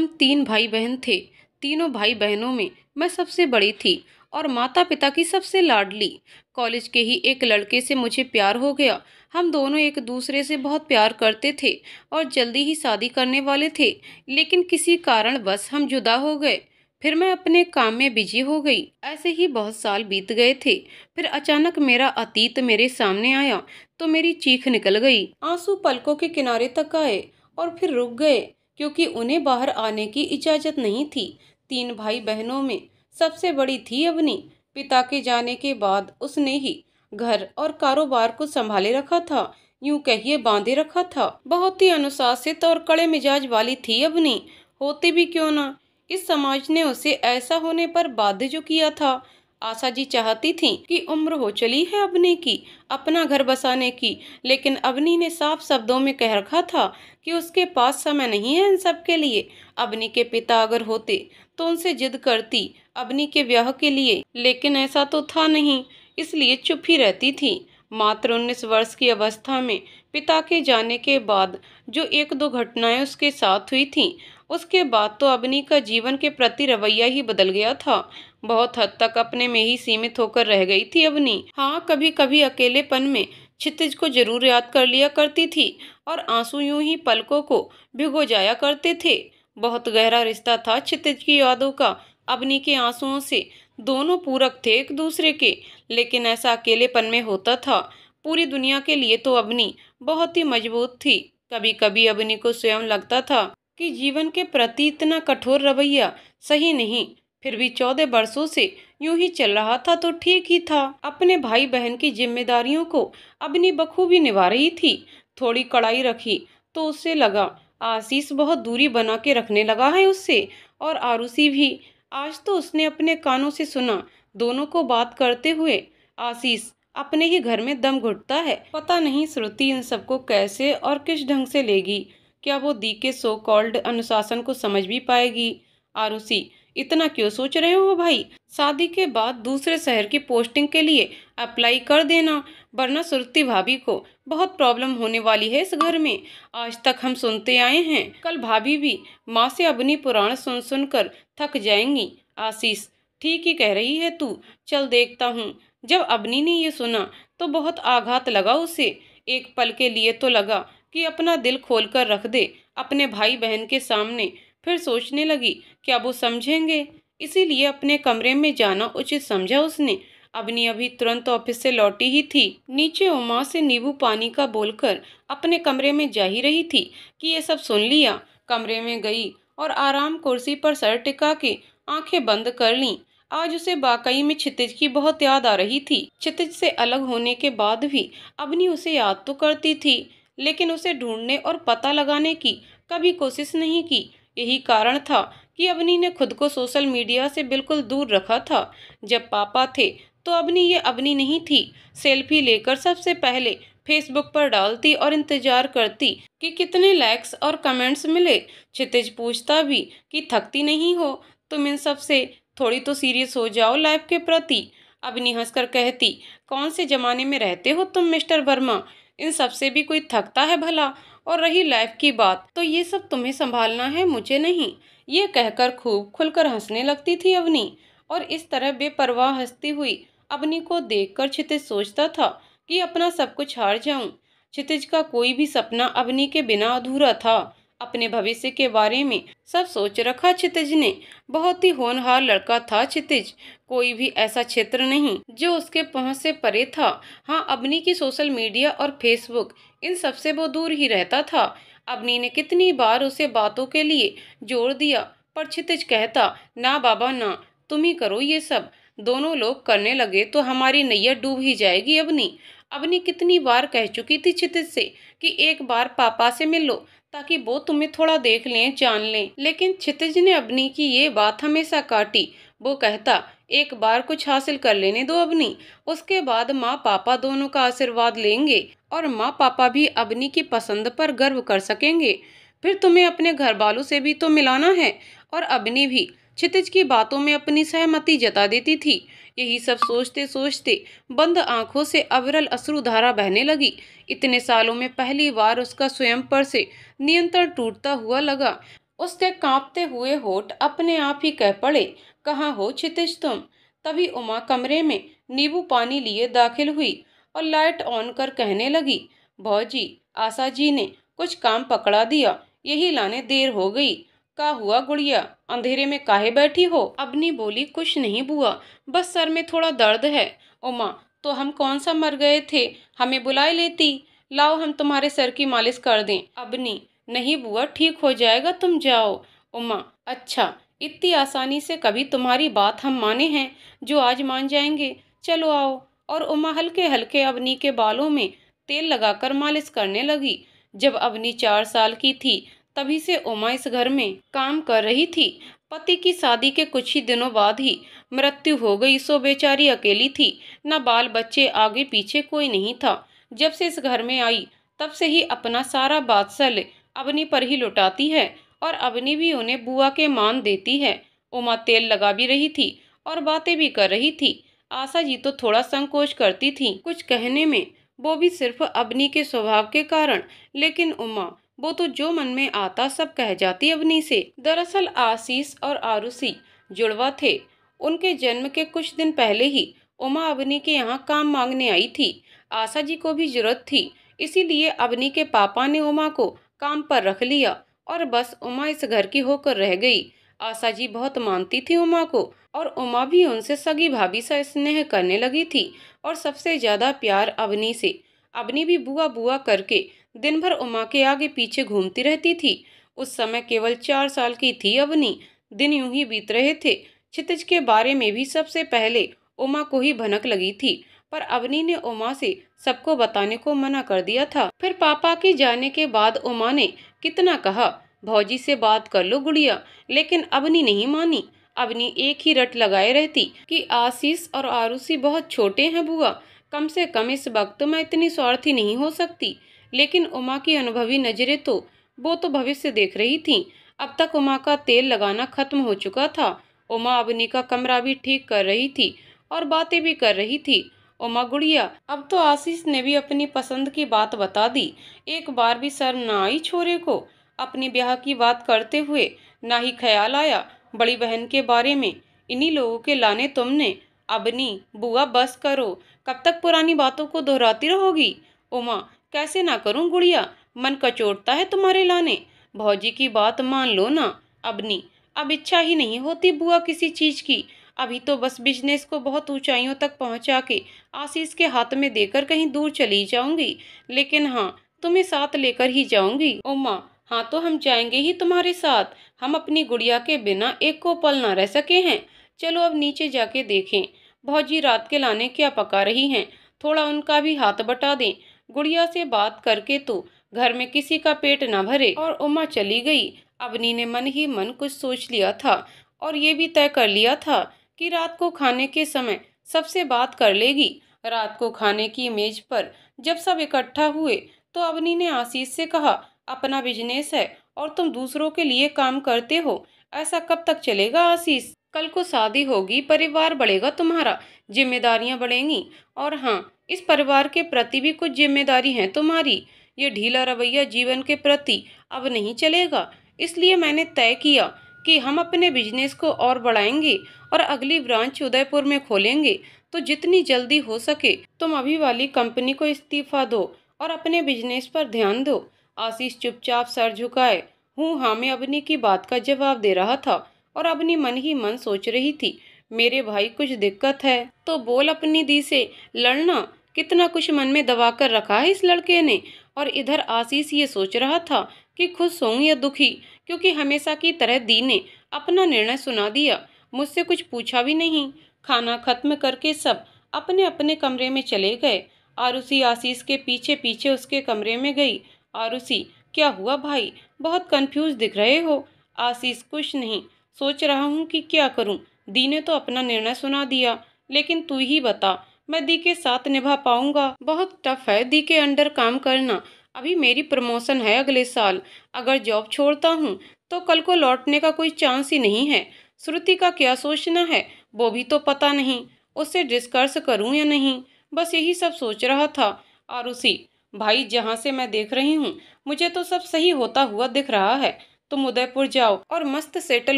हम 3 भाई बहन थे। तीनों भाई बहनों में मैं सबसे बड़ी थी और माता पिता की सबसे लाडली। कॉलेज के ही एक लड़के से मुझे प्यार हो गया। हम दोनों एक दूसरे से बहुत प्यार करते थे और जल्दी ही शादी करने वाले थे, लेकिन किसी कारणवश हम जुदा हो गए। फिर मैं अपने काम में बिजी हो गई। ऐसे ही बहुत साल बीत गए थे। फिर अचानक मेरा अतीत मेरे सामने आया तो मेरी चीख निकल गई। आंसू पलकों के किनारे तक आए और फिर रुक गए, क्योंकि उन्हें बाहर आने की इजाजत नहीं थी। 3 भाई बहनों में सबसे बड़ी थी अवनी। पिता के जाने के बाद उसने ही घर और कारोबार को संभाले रखा था, यूं कहिए बांधे रखा था। बहुत ही अनुशासित और कड़े मिजाज वाली थी अवनी, होती भी क्यों ना। इस समाज ने उसे ऐसा होने पर बाध्य जो किया था। आशा जी चाहती थी कि उम्र हो चली है अवनी की अपना घर बसाने की, लेकिन अवनी ने साफ शब्दों में कह रखा था कि उसके पास समय नहीं है इन सब के लिए। अवनी के पिता अगर होते तो उनसे जिद करती अवनी के ब्याह के लिए, लेकिन ऐसा तो था नहीं, इसलिए चुप ही रहती थी। मात्र 19 वर्ष की अवस्था में पिता के जाने के बाद जो 1-2 घटनाएं उसके साथ हुई थीं, उसके बाद तो अवनी का जीवन के प्रति रवैया ही बदल गया था। बहुत हद तक अपने में ही सीमित होकर रह गई थी अवनी। हाँ, कभी कभी अकेलेपन में क्षितिज को जरूर याद कर लिया करती थी और आंसू यूं ही पलकों को भिगो जाया करते थे। बहुत गहरा रिश्ता था क्षितिज की यादों का अवनी के आंसुओं से। दोनों पूरक थे एक दूसरे के, लेकिन ऐसा अकेलेपन में होता था। पूरी दुनिया के लिए तो अवनी बहुत ही मजबूत थी। कभी कभी अवनी को स्वयं लगता था कि जीवन के प्रति इतना कठोर रवैया सही नहीं। फिर भी 14 वर्षों से यूं ही चल रहा था तो ठीक ही था। अपने भाई बहन की जिम्मेदारियों को अवनी बखूबी निभा रही थी। थोड़ी कड़ाई रखी तो उससे लगा आशीष बहुत दूरी बना के रखने लगा है उससे, और आरुषि भी। आज तो उसने अपने कानों से सुना दोनों को बात करते हुए। आशीष अपने ही घर में दम घुटता है। पता नहीं श्रुति इन सबको कैसे और किस ढंग से लेगी। क्या वो दी के सो कॉल्ड अनुशासन को समझ भी पाएगी? आरुषि, इतना क्यों सोच रहे हो भाई? शादी के बाद दूसरे शहर की पोस्टिंग के लिए अप्लाई कर देना, वरना श्रुति भाभी को बहुत प्रॉब्लम होने वाली है इस घर में। आज तक हम सुनते आए हैं, कल भाभी भी माँ से अपनी पुराण सुन सुनकर थक जाएंगी। आशीष, ठीक ही कह रही है तू, चल देखता हूँ। जब अवनी ने ये सुना तो बहुत आघात लगा उसे। एक पल के लिए तो लगा कि अपना दिल खोलकर रख दे अपने भाई बहन के सामने। फिर सोचने लगी क्या वो समझेंगे, इसीलिए अपने कमरे में जाना उचित समझा उसने। अवनी अभी तुरंत ऑफिस से लौटी ही थी। नीचे उमा से नींबू पानी का बोलकर अपने कमरे में जा ही रही थी कि ये सब सुन लिया। कमरे में गई और आराम कुर्सी पर सर टिका के आंखें बंद कर लीं। आज उसे वाकई में क्षितिज की बहुत याद आ रही थी। क्षितिज से अलग होने के बाद भी अवनी उसे याद तो करती थी, लेकिन उसे ढूंढने और पता लगाने की कभी कोशिश नहीं की। यही कारण था कि अवनी ने खुद को सोशल मीडिया से बिल्कुल दूर रखा था। जब पापा थे तो अवनी ये अवनी नहीं थी। सेल्फी लेकर सबसे पहले फेसबुक पर डालती और इंतजार करती कि कितने लाइक्स और कमेंट्स मिले। क्षितिज पूछता भी कि थकती नहीं हो तुम इन सब से, थोड़ी तो सीरियस हो जाओ लाइफ के प्रति। अवनी हंसकर कहती, कौन से जमाने में रहते हो तुम मिस्टर वर्मा, इन सब से भी कोई थकता है भला? और रही लाइफ की बात तो ये सब तुम्हें संभालना है, मुझे नहीं। ये कहकर खूब खुलकर हंसने लगती थी अवनी। और इस तरह बेपरवाह हंसती हुई अवनी को देखकर क्षितिज सोचता था कि अपना सब कुछ हार जाऊं। क्षितिज का कोई भी सपना अवनी के बिना अधूरा था। अपने भविष्य के बारे में सब सोच रखा क्षितिज ने। बहुत ही होनहार लड़का था क्षितिज। कोई भी ऐसा क्षेत्र नहीं जो उसके पहुंच से परे था। हाँ, अवनी की सोशल मीडिया और फेसबुक, इन सब से वो दूर ही रहता था। अवनी ने कितनी बार उसे बातों के लिए जोर दिया, पर क्षितिज कहता, ना बाबा ना, तुम ही करो ये सब। दोनों लोग करने लगे तो हमारी नैया डूब ही जाएगी। अवनी अवनी कितनी बार कह चुकी थी क्षितिज से कि एक बार पापा से मिल लो ताकि वो तुम्हें थोड़ा देख लें, जान लें, लेकिन क्षितिज ने अवनी की ये बात हमेशा काटी। वो कहता, एक बार कुछ हासिल कर लेने दो अवनी, उसके बाद माँ पापा दोनों का आशीर्वाद लेंगे और माँ पापा भी अवनी की पसंद पर गर्व कर सकेंगे। फिर तुम्हें अपने घर वालों से भी तो मिलाना है। और अवनी भी क्षितिज की बातों में अपनी सहमति जता देती थी। यही सब सोचते सोचते बंद आंखों से अविरल अश्रुधारा बहने लगी। इतने सालों में पहली बार उसका स्वयं पर से नियंत्रण टूटता हुआ लगा। उसके कांपते हुए होठ अपने आप ही कह पड़े, कहाँ हो क्षितिज तुम। तभी उमा कमरे में नींबू पानी लिए दाखिल हुई और लाइट ऑन कर कहने लगी, भौजी, आशा जी ने कुछ काम पकड़ा दिया, यही लाने देर हो गई। का हुआ गुड़िया, अंधेरे में काहे बैठी हो। अबनी बोली, कुछ नहीं बुआ, बस सर में थोड़ा दर्द है। उमा, तो हम कौन सा मर गए थे, हमें बुलाए लेती। लाओ हम तुम्हारे सर की मालिश कर दें। अबनी, नहीं बुआ, ठीक हो जाएगा, तुम जाओ। उमा, अच्छा, इतनी आसानी से कभी तुम्हारी बात हम माने हैं जो आज मान जाएंगे। चलो आओ। और उमा हल्के हल्के अवनी के बालों में तेल लगाकर मालिश करने लगी। जब अवनी 4 साल की थी तभी से उमा इस घर में काम कर रही थी। पति की शादी के कुछ ही दिनों बाद ही मृत्यु हो गई, सो बेचारी अकेली थी, न बाल बच्चे, आगे पीछे कोई नहीं था। जब से इस घर में आई तब से ही अपना सारा बात्सल्य अवनी पर ही लुटाती है और अवनी भी उन्हें बुआ के मान देती है। उमा तेल लगा भी रही थी और बातें भी कर रही थी। आशा जी तो थोड़ा संकोच करती थी कुछ कहने में, वो भी सिर्फ अवनी के स्वभाव के कारण, लेकिन उमा, वो तो जो मन में आता सब कह जाती अवनी से। दरअसल आशीष और आरुषि जुड़वा थे। उनके जन्म के कुछ दिन पहले ही उमा अवनी के यहाँ काम मांगने आई थी। आशा जी को भी जरूरत थी, इसीलिए अवनी के पापा ने उमा को काम पर रख लिया और बस उमा इस घर की होकर रह गई। आशा जी बहुत मानती थी उमा को और उमा भी उनसे सगी भाभी सा स्नेह करने लगी थी और सबसे ज्यादा प्यार अवनी से। अवनी भी बुआ बुआ करके दिन भर उमा के आगे पीछे घूमती रहती थी। उस समय केवल 4 साल की थी अवनी। दिन यूं ही बीत रहे थे। क्षितिज के बारे में भी सबसे पहले उमा को ही भनक लगी थी, पर अवनी ने उमा से सबको बताने को मना कर दिया था। फिर पापा के जाने के बाद उमा ने कितना कहा, भौजी से बात कर लो गुड़िया, लेकिन अवनी नहीं मानी। अवनी एक ही रट लगाए रहती कि आशीष और आरुषि बहुत छोटे हैं बुआ, कम से कम इस वक्त मैं इतनी स्वार्थी नहीं हो सकती। लेकिन उमा की अनुभवी नजरें तो वो तो भविष्य देख रही थीं। अब तक उमा का तेल लगाना खत्म हो चुका था। उमा अवनी का कमरा भी ठीक कर रही थी और बातें भी कर रही थी। उमा गुड़िया, अब तो आशीष ने भी अपनी पसंद की बात बता दी। एक बार भी शर्म न आई छोरे को अपनी ब्याह की बात करते हुए, ना ही ख्याल आया बड़ी बहन के बारे में। इन्हीं लोगों के लाने तुमने। अबनी बुआ बस करो, कब तक पुरानी बातों को दोहराती रहोगी। उमा, कैसे ना करूं गुड़िया, मन कचोटता है तुम्हारे लाने। भौजी की बात मान लो ना। अबनी, अब इच्छा ही नहीं होती बुआ किसी चीज की। अभी तो बस बिजनेस को बहुत ऊंचाइयों तक पहुंचा के आशीष के हाथ में देकर कहीं दूर चली जाऊंगी, लेकिन हाँ, तुम्हें साथ लेकर ही जाऊंगी। उमा, हाँ तो हम जाएंगे ही तुम्हारे साथ। हम अपनी गुड़िया के बिना एक को पल ना रह सके हैं। चलो अब नीचे जाके देखें भौजी रात के लाने क्या पका रही हैं, थोड़ा उनका भी हाथ बटा दें। गुड़िया से बात करके तो घर में किसी का पेट ना भरे। और उमा चली गई। अवनी ने मन ही मन कुछ सोच लिया था और ये भी तय कर लिया था कि रात को खाने के समय सबसे बात कर लेगी। रात को खाने की मेज पर जब सब इकट्ठा हुए तो अवनी ने आशीष से कहा, अपना बिजनेस है और तुम दूसरों के लिए काम करते हो, ऐसा कब तक चलेगा आशीष। कल को शादी होगी, परिवार बढ़ेगा तुम्हारा, जिम्मेदारियां बढ़ेंगी। और हाँ, इस परिवार के प्रति भी कुछ जिम्मेदारी है तुम्हारी। ये ढीला रवैया जीवन के प्रति अब नहीं चलेगा। इसलिए मैंने तय किया कि हम अपने बिजनेस को और बढ़ाएंगे और अगली ब्रांच उदयपुर में खोलेंगे। तो जितनी जल्दी हो सके तुम अभी वाली कंपनी को इस्तीफा दो और अपने बिजनेस पर ध्यान दो। आशीष चुपचाप सर झुकाए हूँ हाँ में अवनी की बात का जवाब दे रहा था और अवनी मन ही मन सोच रही थी, मेरे भाई कुछ दिक्कत है तो बोल अपनी दी से लड़ना। कितना कुछ मन में दबा कर रखा है इस लड़के ने। और इधर आशीष ये सोच रहा था कि खुश हूँ या दुखी, क्योंकि हमेशा की तरह दी ने अपना निर्णय सुना दिया, मुझसे कुछ पूछा भी नहीं। खाना खत्म करके सब अपने अपने कमरे में चले गए। आरुषि आशीष के पीछे पीछे उसके कमरे में गई। आरुषि, क्या हुआ भाई, बहुत कंफ्यूज दिख रहे हो। आशीष, कुछ नहीं, सोच रहा हूँ कि क्या करूँ। दी ने तो अपना निर्णय सुना दिया, लेकिन तू ही बता, मैं दी के साथ निभा पाऊंगा। बहुत टफ है दी के अंडर काम करना। अभी मेरी प्रमोशन है अगले साल, अगर जॉब छोड़ता हूँ तो कल को लौटने का कोई चांस ही नहीं है। श्रुति का क्या सोचना है वो भी तो पता नहीं, उससे डिस्कस करूँ या नहीं, बस यही सब सोच रहा था। आरुषि, भाई जहाँ से मैं देख रही हूँ मुझे तो सब सही होता हुआ दिख रहा है। तुम उदयपुर जाओ और मस्त सेटल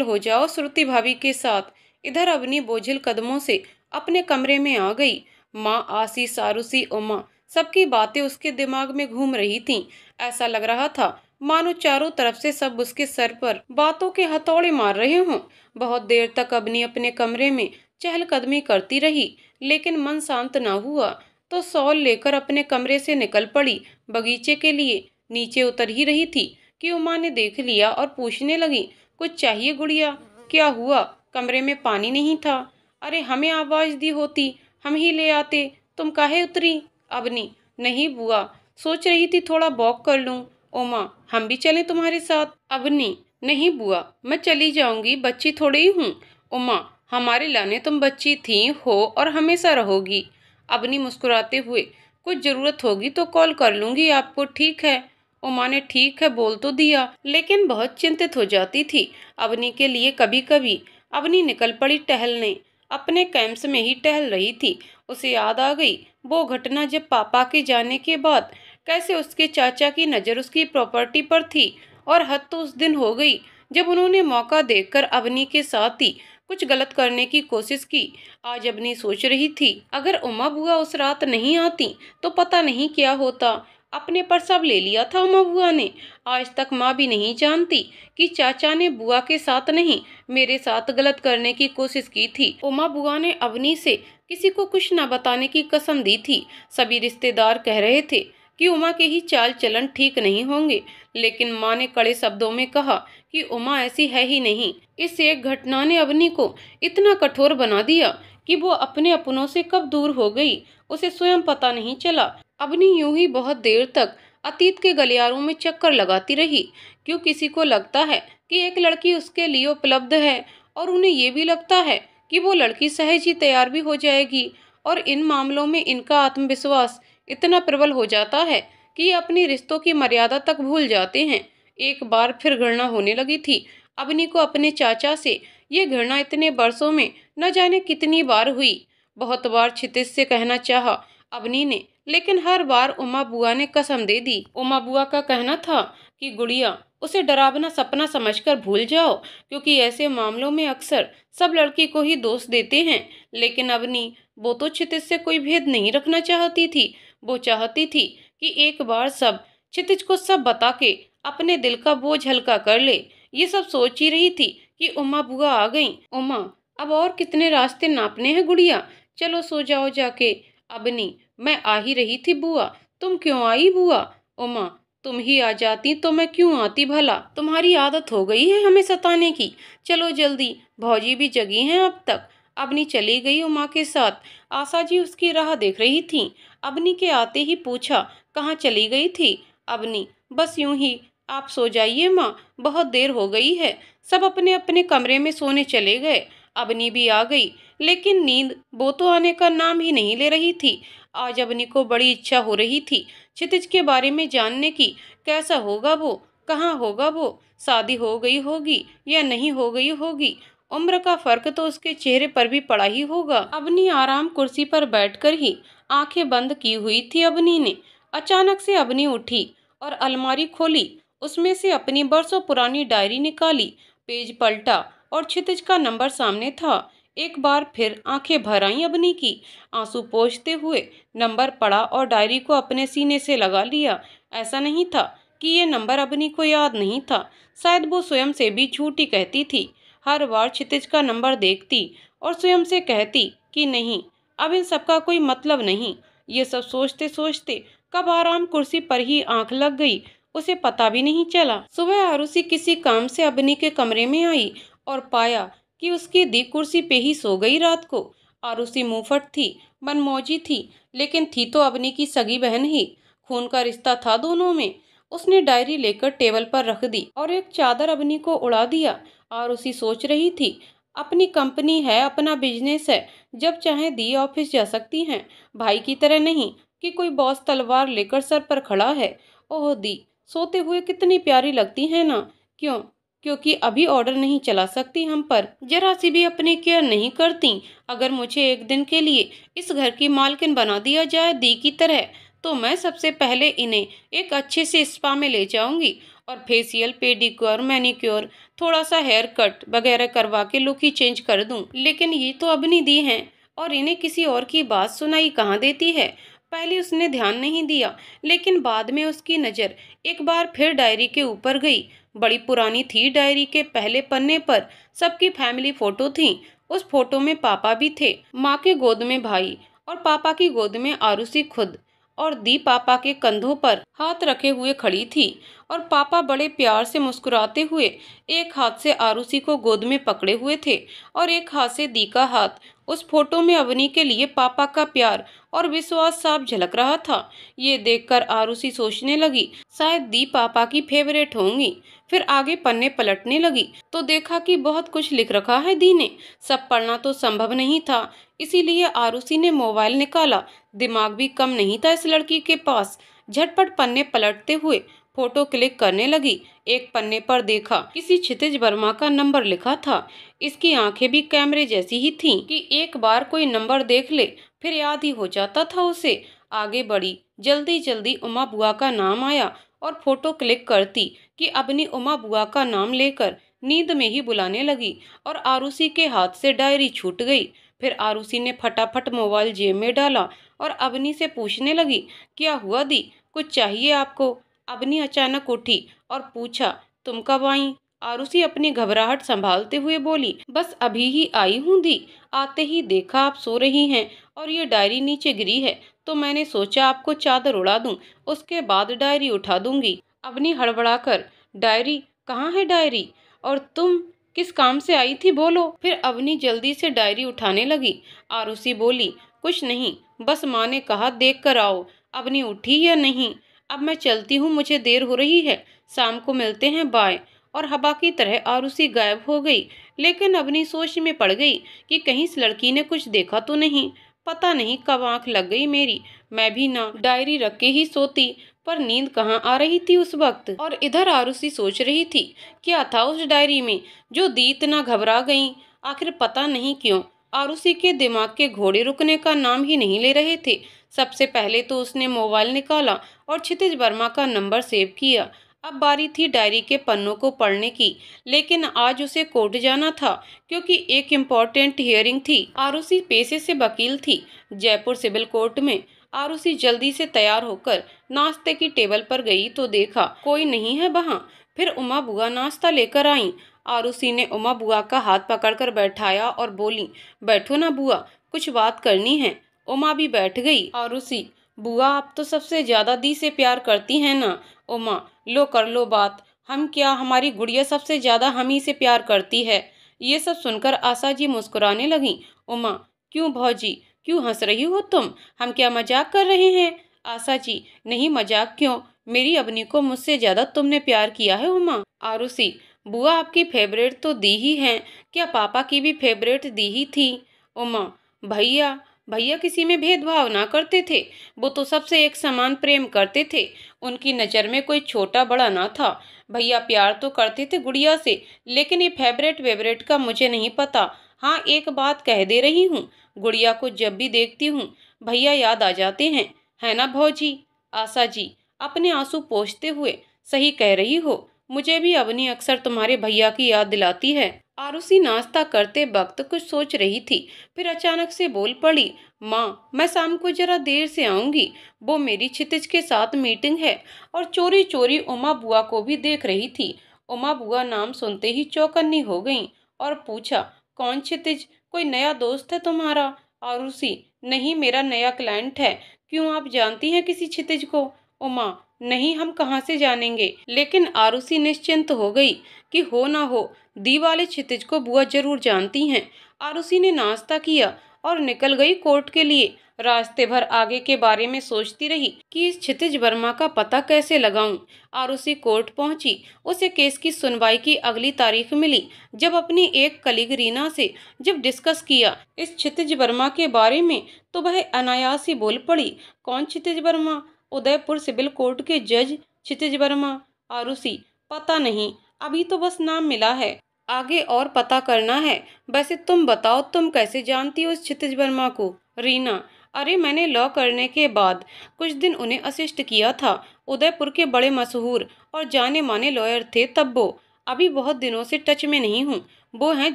हो जाओ श्रुति भाभी के साथ। इधर अवनी बोझिल कदमों से अपने कमरे में आ गई। माँ, आसी, सारूसी, उमा, सबकी बातें उसके दिमाग में घूम रही थीं। ऐसा लग रहा था मानो चारों तरफ से सब उसके सर पर बातों के हथौड़े मार रहे हों। बहुत देर तक अवनी अपने कमरे में चहलकदमी करती रही, लेकिन मन शांत न हुआ तो शॉल लेकर अपने कमरे से निकल पड़ी बगीचे के लिए। नीचे उतर ही रही थी कि उमा ने देख लिया और पूछने लगी, कुछ चाहिए गुड़िया? क्या हुआ? कमरे में पानी नहीं था? अरे हमें आवाज दी होती, हम ही ले आते। तुम काहे उतरी? अवनी, नहीं बुआ, सोच रही थी थोड़ा वॉक कर लूं। उमा, हम भी चलें तुम्हारे साथ? अवनी, नहीं बुआ, मैं चली जाऊंगी, बच्ची थोड़ी ही हूँ। उमा, हमारे लाने तुम बच्ची थी हो और हमेशा रहोगी। अवनी मुस्कुराते हुए, कुछ जरूरत होगी तो कॉल कर लूंगी आपको, ठीक है? उमा ने ठीक है बोल तो दिया, लेकिन बहुत चिंतित हो जाती थी अवनी के लिए। कभी कभी अवनी निकल पड़ी टहलने। अपने कैंप्स में ही टहल रही थी। उसे याद आ गई वो घटना जब पापा के जाने के बाद कैसे उसके चाचा की नज़र उसकी प्रॉपर्टी पर थी। और हद तो उस दिन हो गई जब उन्होंने मौका देखकर अवनी के साथ ही कुछ गलत करने की कोशिश की। आज अवनी सोच रही थी, अगर उमा बुआ उस रात नहीं आती तो पता नहीं क्या होता। अपने पर सब ले लिया था उमा बुआ ने। आज तक माँ भी नहीं जानती कि चाचा ने बुआ के साथ नहीं, मेरे साथ गलत करने की कोशिश की थी। उमा बुआ ने अवनी से किसी को कुछ न बताने की कसम दी थी। सभी रिश्तेदार कह रहे थे कि उमा के ही चाल चलन ठीक नहीं होंगे, लेकिन माँ ने कड़े शब्दों में कहा कि उमा ऐसी है ही नहीं। इस एक घटना ने अवनी को इतना कठोर बना दिया कि वो अपने अपनों से कब दूर हो गई उसे स्वयं पता नहीं चला। अवनी यूं ही बहुत देर तक अतीत के गलियारों में चक्कर लगाती रही। क्यों किसी को लगता है कि एक लड़की उसके लिए उपलब्ध है और उन्हें ये भी लगता है कि वो लड़की सहज ही तैयार भी हो जाएगी। और इन मामलों में इनका आत्मविश्वास इतना प्रबल हो जाता है कि ये अपनी रिश्तों की मर्यादा तक भूल जाते हैं। एक बार फिर घृणा होने लगी थी अवनी को अपने चाचा से। ये घृणा इतने वर्षों में न जाने कितनी बार हुई। बहुत बार क्षितिज से कहना चाहा अवनी ने, लेकिन हर बार उमा बुआ ने कसम दे दी। उमा बुआ का कहना था कि गुड़िया, उसे डरावना सपना समझकर भूल जाओ, क्योंकि ऐसे मामलों में अक्सर सब लड़की को ही दोष देते हैं। लेकिन अवनी, वो तो क्षितिज से कोई भेद नहीं रखना चाहती थी। वो चाहती थी कि एक बार सब क्षितिज को सब बता के अपने दिल का बोझ हल्का कर ले। ये सब सोच ही रही थी कि उमा बुआ आ गईं। उमा, अब और कितने रास्ते नापने हैं गुड़िया, चलो सो जाओ जाके। अवनी, मैं आ ही रही थी बुआ। तुम क्यों आई बुआ? उमा, तुम ही आ जाती तो मैं क्यों आती भला? तुम्हारी आदत हो गई है हमें सताने की। चलो जल्दी, भौजी भी जगी हैं अब तक। अवनी चली गई उमा के साथ। आशा जी उसकी राह देख रही थीं। अवनी के आते ही पूछा, कहाँ चली गई थी? अवनी, बस यूं ही। आप सो जाइए माँ, बहुत देर हो गई है। सब अपने अपने कमरे में सोने चले गए। अवनी भी आ गई, लेकिन नींद वो तो आने का नाम ही नहीं ले रही थी। आज अवनी को बड़ी इच्छा हो रही थी क्षितिज के बारे में जानने की। कैसा होगा वो, कहाँ होगा वो, शादी हो गई होगी या नहीं हो गई होगी, उम्र का फर्क तो उसके चेहरे पर भी पड़ा ही होगा। अवनी आराम कुर्सी पर बैठकर ही आंखें बंद की हुई थी। अवनी ने अचानक से अवनी उठी और अलमारी खोली। उसमें से अपनी बरसों पुरानी डायरी निकाली, पेज पलटा और क्षितिज का नंबर सामने था। एक बार फिर आंखें भर आईं अवनी की। आंसू पोंछते हुए नंबर पढ़ा और डायरी को अपने सीने से लगा लिया। ऐसा नहीं था कि ये नंबर अवनी को याद नहीं था, शायद वो स्वयं से भी झूठी कहती थी। हर बार क्षितिज का नंबर देखती और स्वयं से कहती कि नहीं, अब इन सबका कोई मतलब नहीं। ये सब सोचते सोचते कब आराम कुर्सी पर ही आंख लग गई, उसे पता भी नहीं चला। सुबह आरुषि किसी काम से अवनी के कमरे में आई और पाया कि उसकी दी कुर्सी पे ही सो गई रात को। आरुषि मुंहफट थी, मनमौजी थी, लेकिन थी तो अवनी की सगी बहन ही। खून का रिश्ता था दोनों में। उसने डायरी लेकर टेबल पर रख दी और एक चादर अवनी को उड़ा दिया। आरुषि सोच रही थी, अपनी कंपनी है, अपना बिजनेस है, जब चाहे दी ऑफिस जा सकती हैं, भाई की तरह नहीं कि कोई बॉस तलवार लेकर सर पर खड़ा है। ओह दी, सोते हुए कितनी प्यारी लगती है ना। क्यों? क्योंकि अभी ऑर्डर नहीं चला सकती हम पर, जरा सी भी अपनी केयर नहीं करती। अगर मुझे एक दिन के लिए इस घर की मालकिन बना दिया जाए दी की तरह, तो मैं सबसे पहले इन्हें एक अच्छे से स्पा में ले जाऊंगी और फेशियल, पेडिक्योर, मैनिक्योर, थोड़ा सा हेयर कट वगैरह करवा के लुक ही चेंज कर दूं। लेकिन ये तो अबनी दी हैं और इन्हें किसी और की बात सुनाई कहाँ देती है। पहले उसने ध्यान नहीं दिया, लेकिन बाद में उसकी नज़र एक बार फिर डायरी के ऊपर गई। बड़ी पुरानी थी। डायरी के पहले पन्ने पर सबकी फैमिली फोटो थी। उस फोटो में पापा भी थे, माँ के गोद में भाई और पापा की गोद में आरुषि खुद। और दी पापा के कंधों पर हाथ रखे हुए खड़ी थी और पापा बड़े प्यार से मुस्कुराते हुए एक हाथ से आरुषि को गोद में पकड़े हुए थे और एक हाथ से दी का हाथ। उस फोटो में अवनी के लिए पापा का प्यार और विश्वास साफ झलक रहा था। ये देखकर आरुषि सोचने लगी, शायद दी पापा की फेवरेट होंगी। फिर आगे पन्ने पलटने लगी तो देखा कि बहुत कुछ लिख रखा है दी ने। सब पढ़ना तो संभव नहीं था, इसीलिए आरुषि ने मोबाइल निकाला। दिमाग भी कम नहीं था इस लड़की के पास। झटपट पन्ने पलटते हुए फोटो क्लिक करने लगी। एक पन्ने पर देखा किसी क्षितिज वर्मा का नंबर लिखा था। इसकी आंखें भी कैमरे जैसी ही थीं कि एक बार कोई नंबर देख ले फिर याद ही हो जाता था उसे। आगे बढ़ी। जल्दी जल्दी उमा बुआ का नाम आया और फोटो क्लिक करती कि अपनी उमा बुआ का नाम लेकर नींद में ही बुलाने लगी और आरुषि के हाथ से डायरी छूट गई। फिर आरुषि ने फटाफट मोबाइल जेब में डाला और अवनी से पूछने लगी, क्या हुआ दी, कुछ चाहिए आपको? अवनी अचानक उठी और पूछा, तुम कब आई? आरुषि अपनी घबराहट संभालते हुए बोली, बस अभी ही आई हूँ दी। आते ही देखा आप सो रही हैं और ये डायरी नीचे गिरी है, तो मैंने सोचा आपको चादर उड़ा दूं, उसके बाद डायरी उठा दूंगी। अवनी हड़बड़ाकर, डायरी? कहाँ है डायरी? और तुम किस काम से आई थी, बोलो। फिर अवनी जल्दी से डायरी उठाने लगी। आरुषि बोली, कुछ नहीं, बस माँ ने कहा देख कर आओ। अवनी उठी या नहीं? अब मैं चलती हूँ, मुझे देर हो रही है, शाम को मिलते हैं, बाय। और हवा की तरह आरुषि गायब हो गई। लेकिन अवनी सोच में पड़ गई कि कहीं इस लड़की ने कुछ देखा तो नहीं। पता नहीं कब आंख लग गई मेरी, मैं भी ना डायरी रख के ही सोती। पर नींद कहाँ आ रही थी उस वक्त। और इधर आरुषि सोच रही थी क्या था उस डायरी में जो दी इतना घबरा गई। आखिर पता नहीं क्यों आरुषि के दिमाग के घोड़े रुकने का नाम ही नहीं ले रहे थे। सबसे पहले तो उसने मोबाइल निकाला और क्षितिज वर्मा का नंबर सेव किया। अब बारी थी डायरी के पन्नों को पढ़ने की। लेकिन आज उसे कोर्ट जाना था क्योंकि एक इम्पोर्टेंट हियरिंग थी। आरुषि पेशे से वकील थी, जयपुर सिविल कोर्ट में। आरुषि जल्दी से तैयार होकर नाश्ते की टेबल पर गई तो देखा कोई नहीं है वहाँ। फिर उमा बुआ नाश्ता लेकर आईं। आरुषि ने उमा बुआ का हाथ पकड़कर बैठाया और बोली, बैठो ना बुआ, कुछ बात करनी है। उमा भी बैठ गई। आरुषि, बुआ आप तो सबसे ज्यादा दी से प्यार करती हैं ना। उमा, लो कर लो बात। हम क्या, हमारी गुड़िया सबसे ज्यादा हम ही से प्यार करती है। ये सब सुनकर आशा जी मुस्कुराने लगी। उमा, क्यों भौजी, क्यों हंस रही हो तुम? हम क्या मजाक कर रहे हैं? आशा जी, नहीं मजाक क्यों, मेरी अवनी को मुझसे ज्यादा तुमने प्यार किया है उमा। आरुषि, बुआ आपकी फेवरेट तो दी ही हैं, क्या पापा की भी फेवरेट दी ही थी? उमा, भैया भैया किसी में भेदभाव ना करते थे, वो तो सबसे एक समान प्रेम करते थे। उनकी नज़र में कोई छोटा बड़ा ना था। भैया प्यार तो करते थे गुड़िया से, लेकिन ये फेवरेट वेवरेट का मुझे नहीं पता। हाँ, एक बात कह दे रही हूँ, गुड़िया को जब भी देखती हूँ भैया याद आ जाते हैं, है ना भौजी? आशा जी अपने आंसू पोंछते हुए, सही कह रही हो, मुझे भी अवनी अक्सर तुम्हारे भैया की याद दिलाती है। आरुषि नाश्ता करते वक्त कुछ सोच रही थी, फिर अचानक से बोल पड़ी, माँ मैं शाम को जरा देर से आऊंगी, वो मेरी क्षितिज के साथ मीटिंग है। और चोरी चोरी उमा बुआ को भी देख रही थी। उमा बुआ नाम सुनते ही चौकन्नी हो गईं और पूछा, कौन क्षितिज, कोई नया दोस्त है तुम्हारा? आरुषि, नहीं, मेरा नया क्लाइंट है। क्यों, आप जानती हैं किसी क्षितिज को? उमा, नहीं, हम कहाँ से जानेंगे। लेकिन आरुषि निश्चिंत हो गई कि हो ना हो दी वाले क्षितिज को बुआ जरूर जानती हैं। आरुषि ने नाश्ता किया और निकल गई कोर्ट के लिए। रास्ते भर आगे के बारे में सोचती रही कि इस क्षितिज वर्मा का पता कैसे लगाऊं। आरुषि कोर्ट पहुंची। उसे केस की सुनवाई की अगली तारीख मिली। जब अपनी एक कलीग रीना से जब डिस्कस किया इस क्षितिज वर्मा के बारे में तो वह अनायास ही बोल पड़ी, कौन क्षितिज वर्मा? उदयपुर सिविल कोर्ट के जज क्षितिज वर्मा। आरुषि, पता नहीं, अभी तो बस नाम मिला है, आगे और पता करना है। वैसे तुम बताओ, तुम कैसे जानती हो इस क्षितिज वर्मा को? रीना, अरे मैंने लॉ करने के बाद कुछ दिन उन्हें असिस्ट किया था। उदयपुर के बड़े मशहूर और जाने माने लॉयर थे तब वो। अभी बहुत दिनों से टच में नहीं हूँ। वो हैं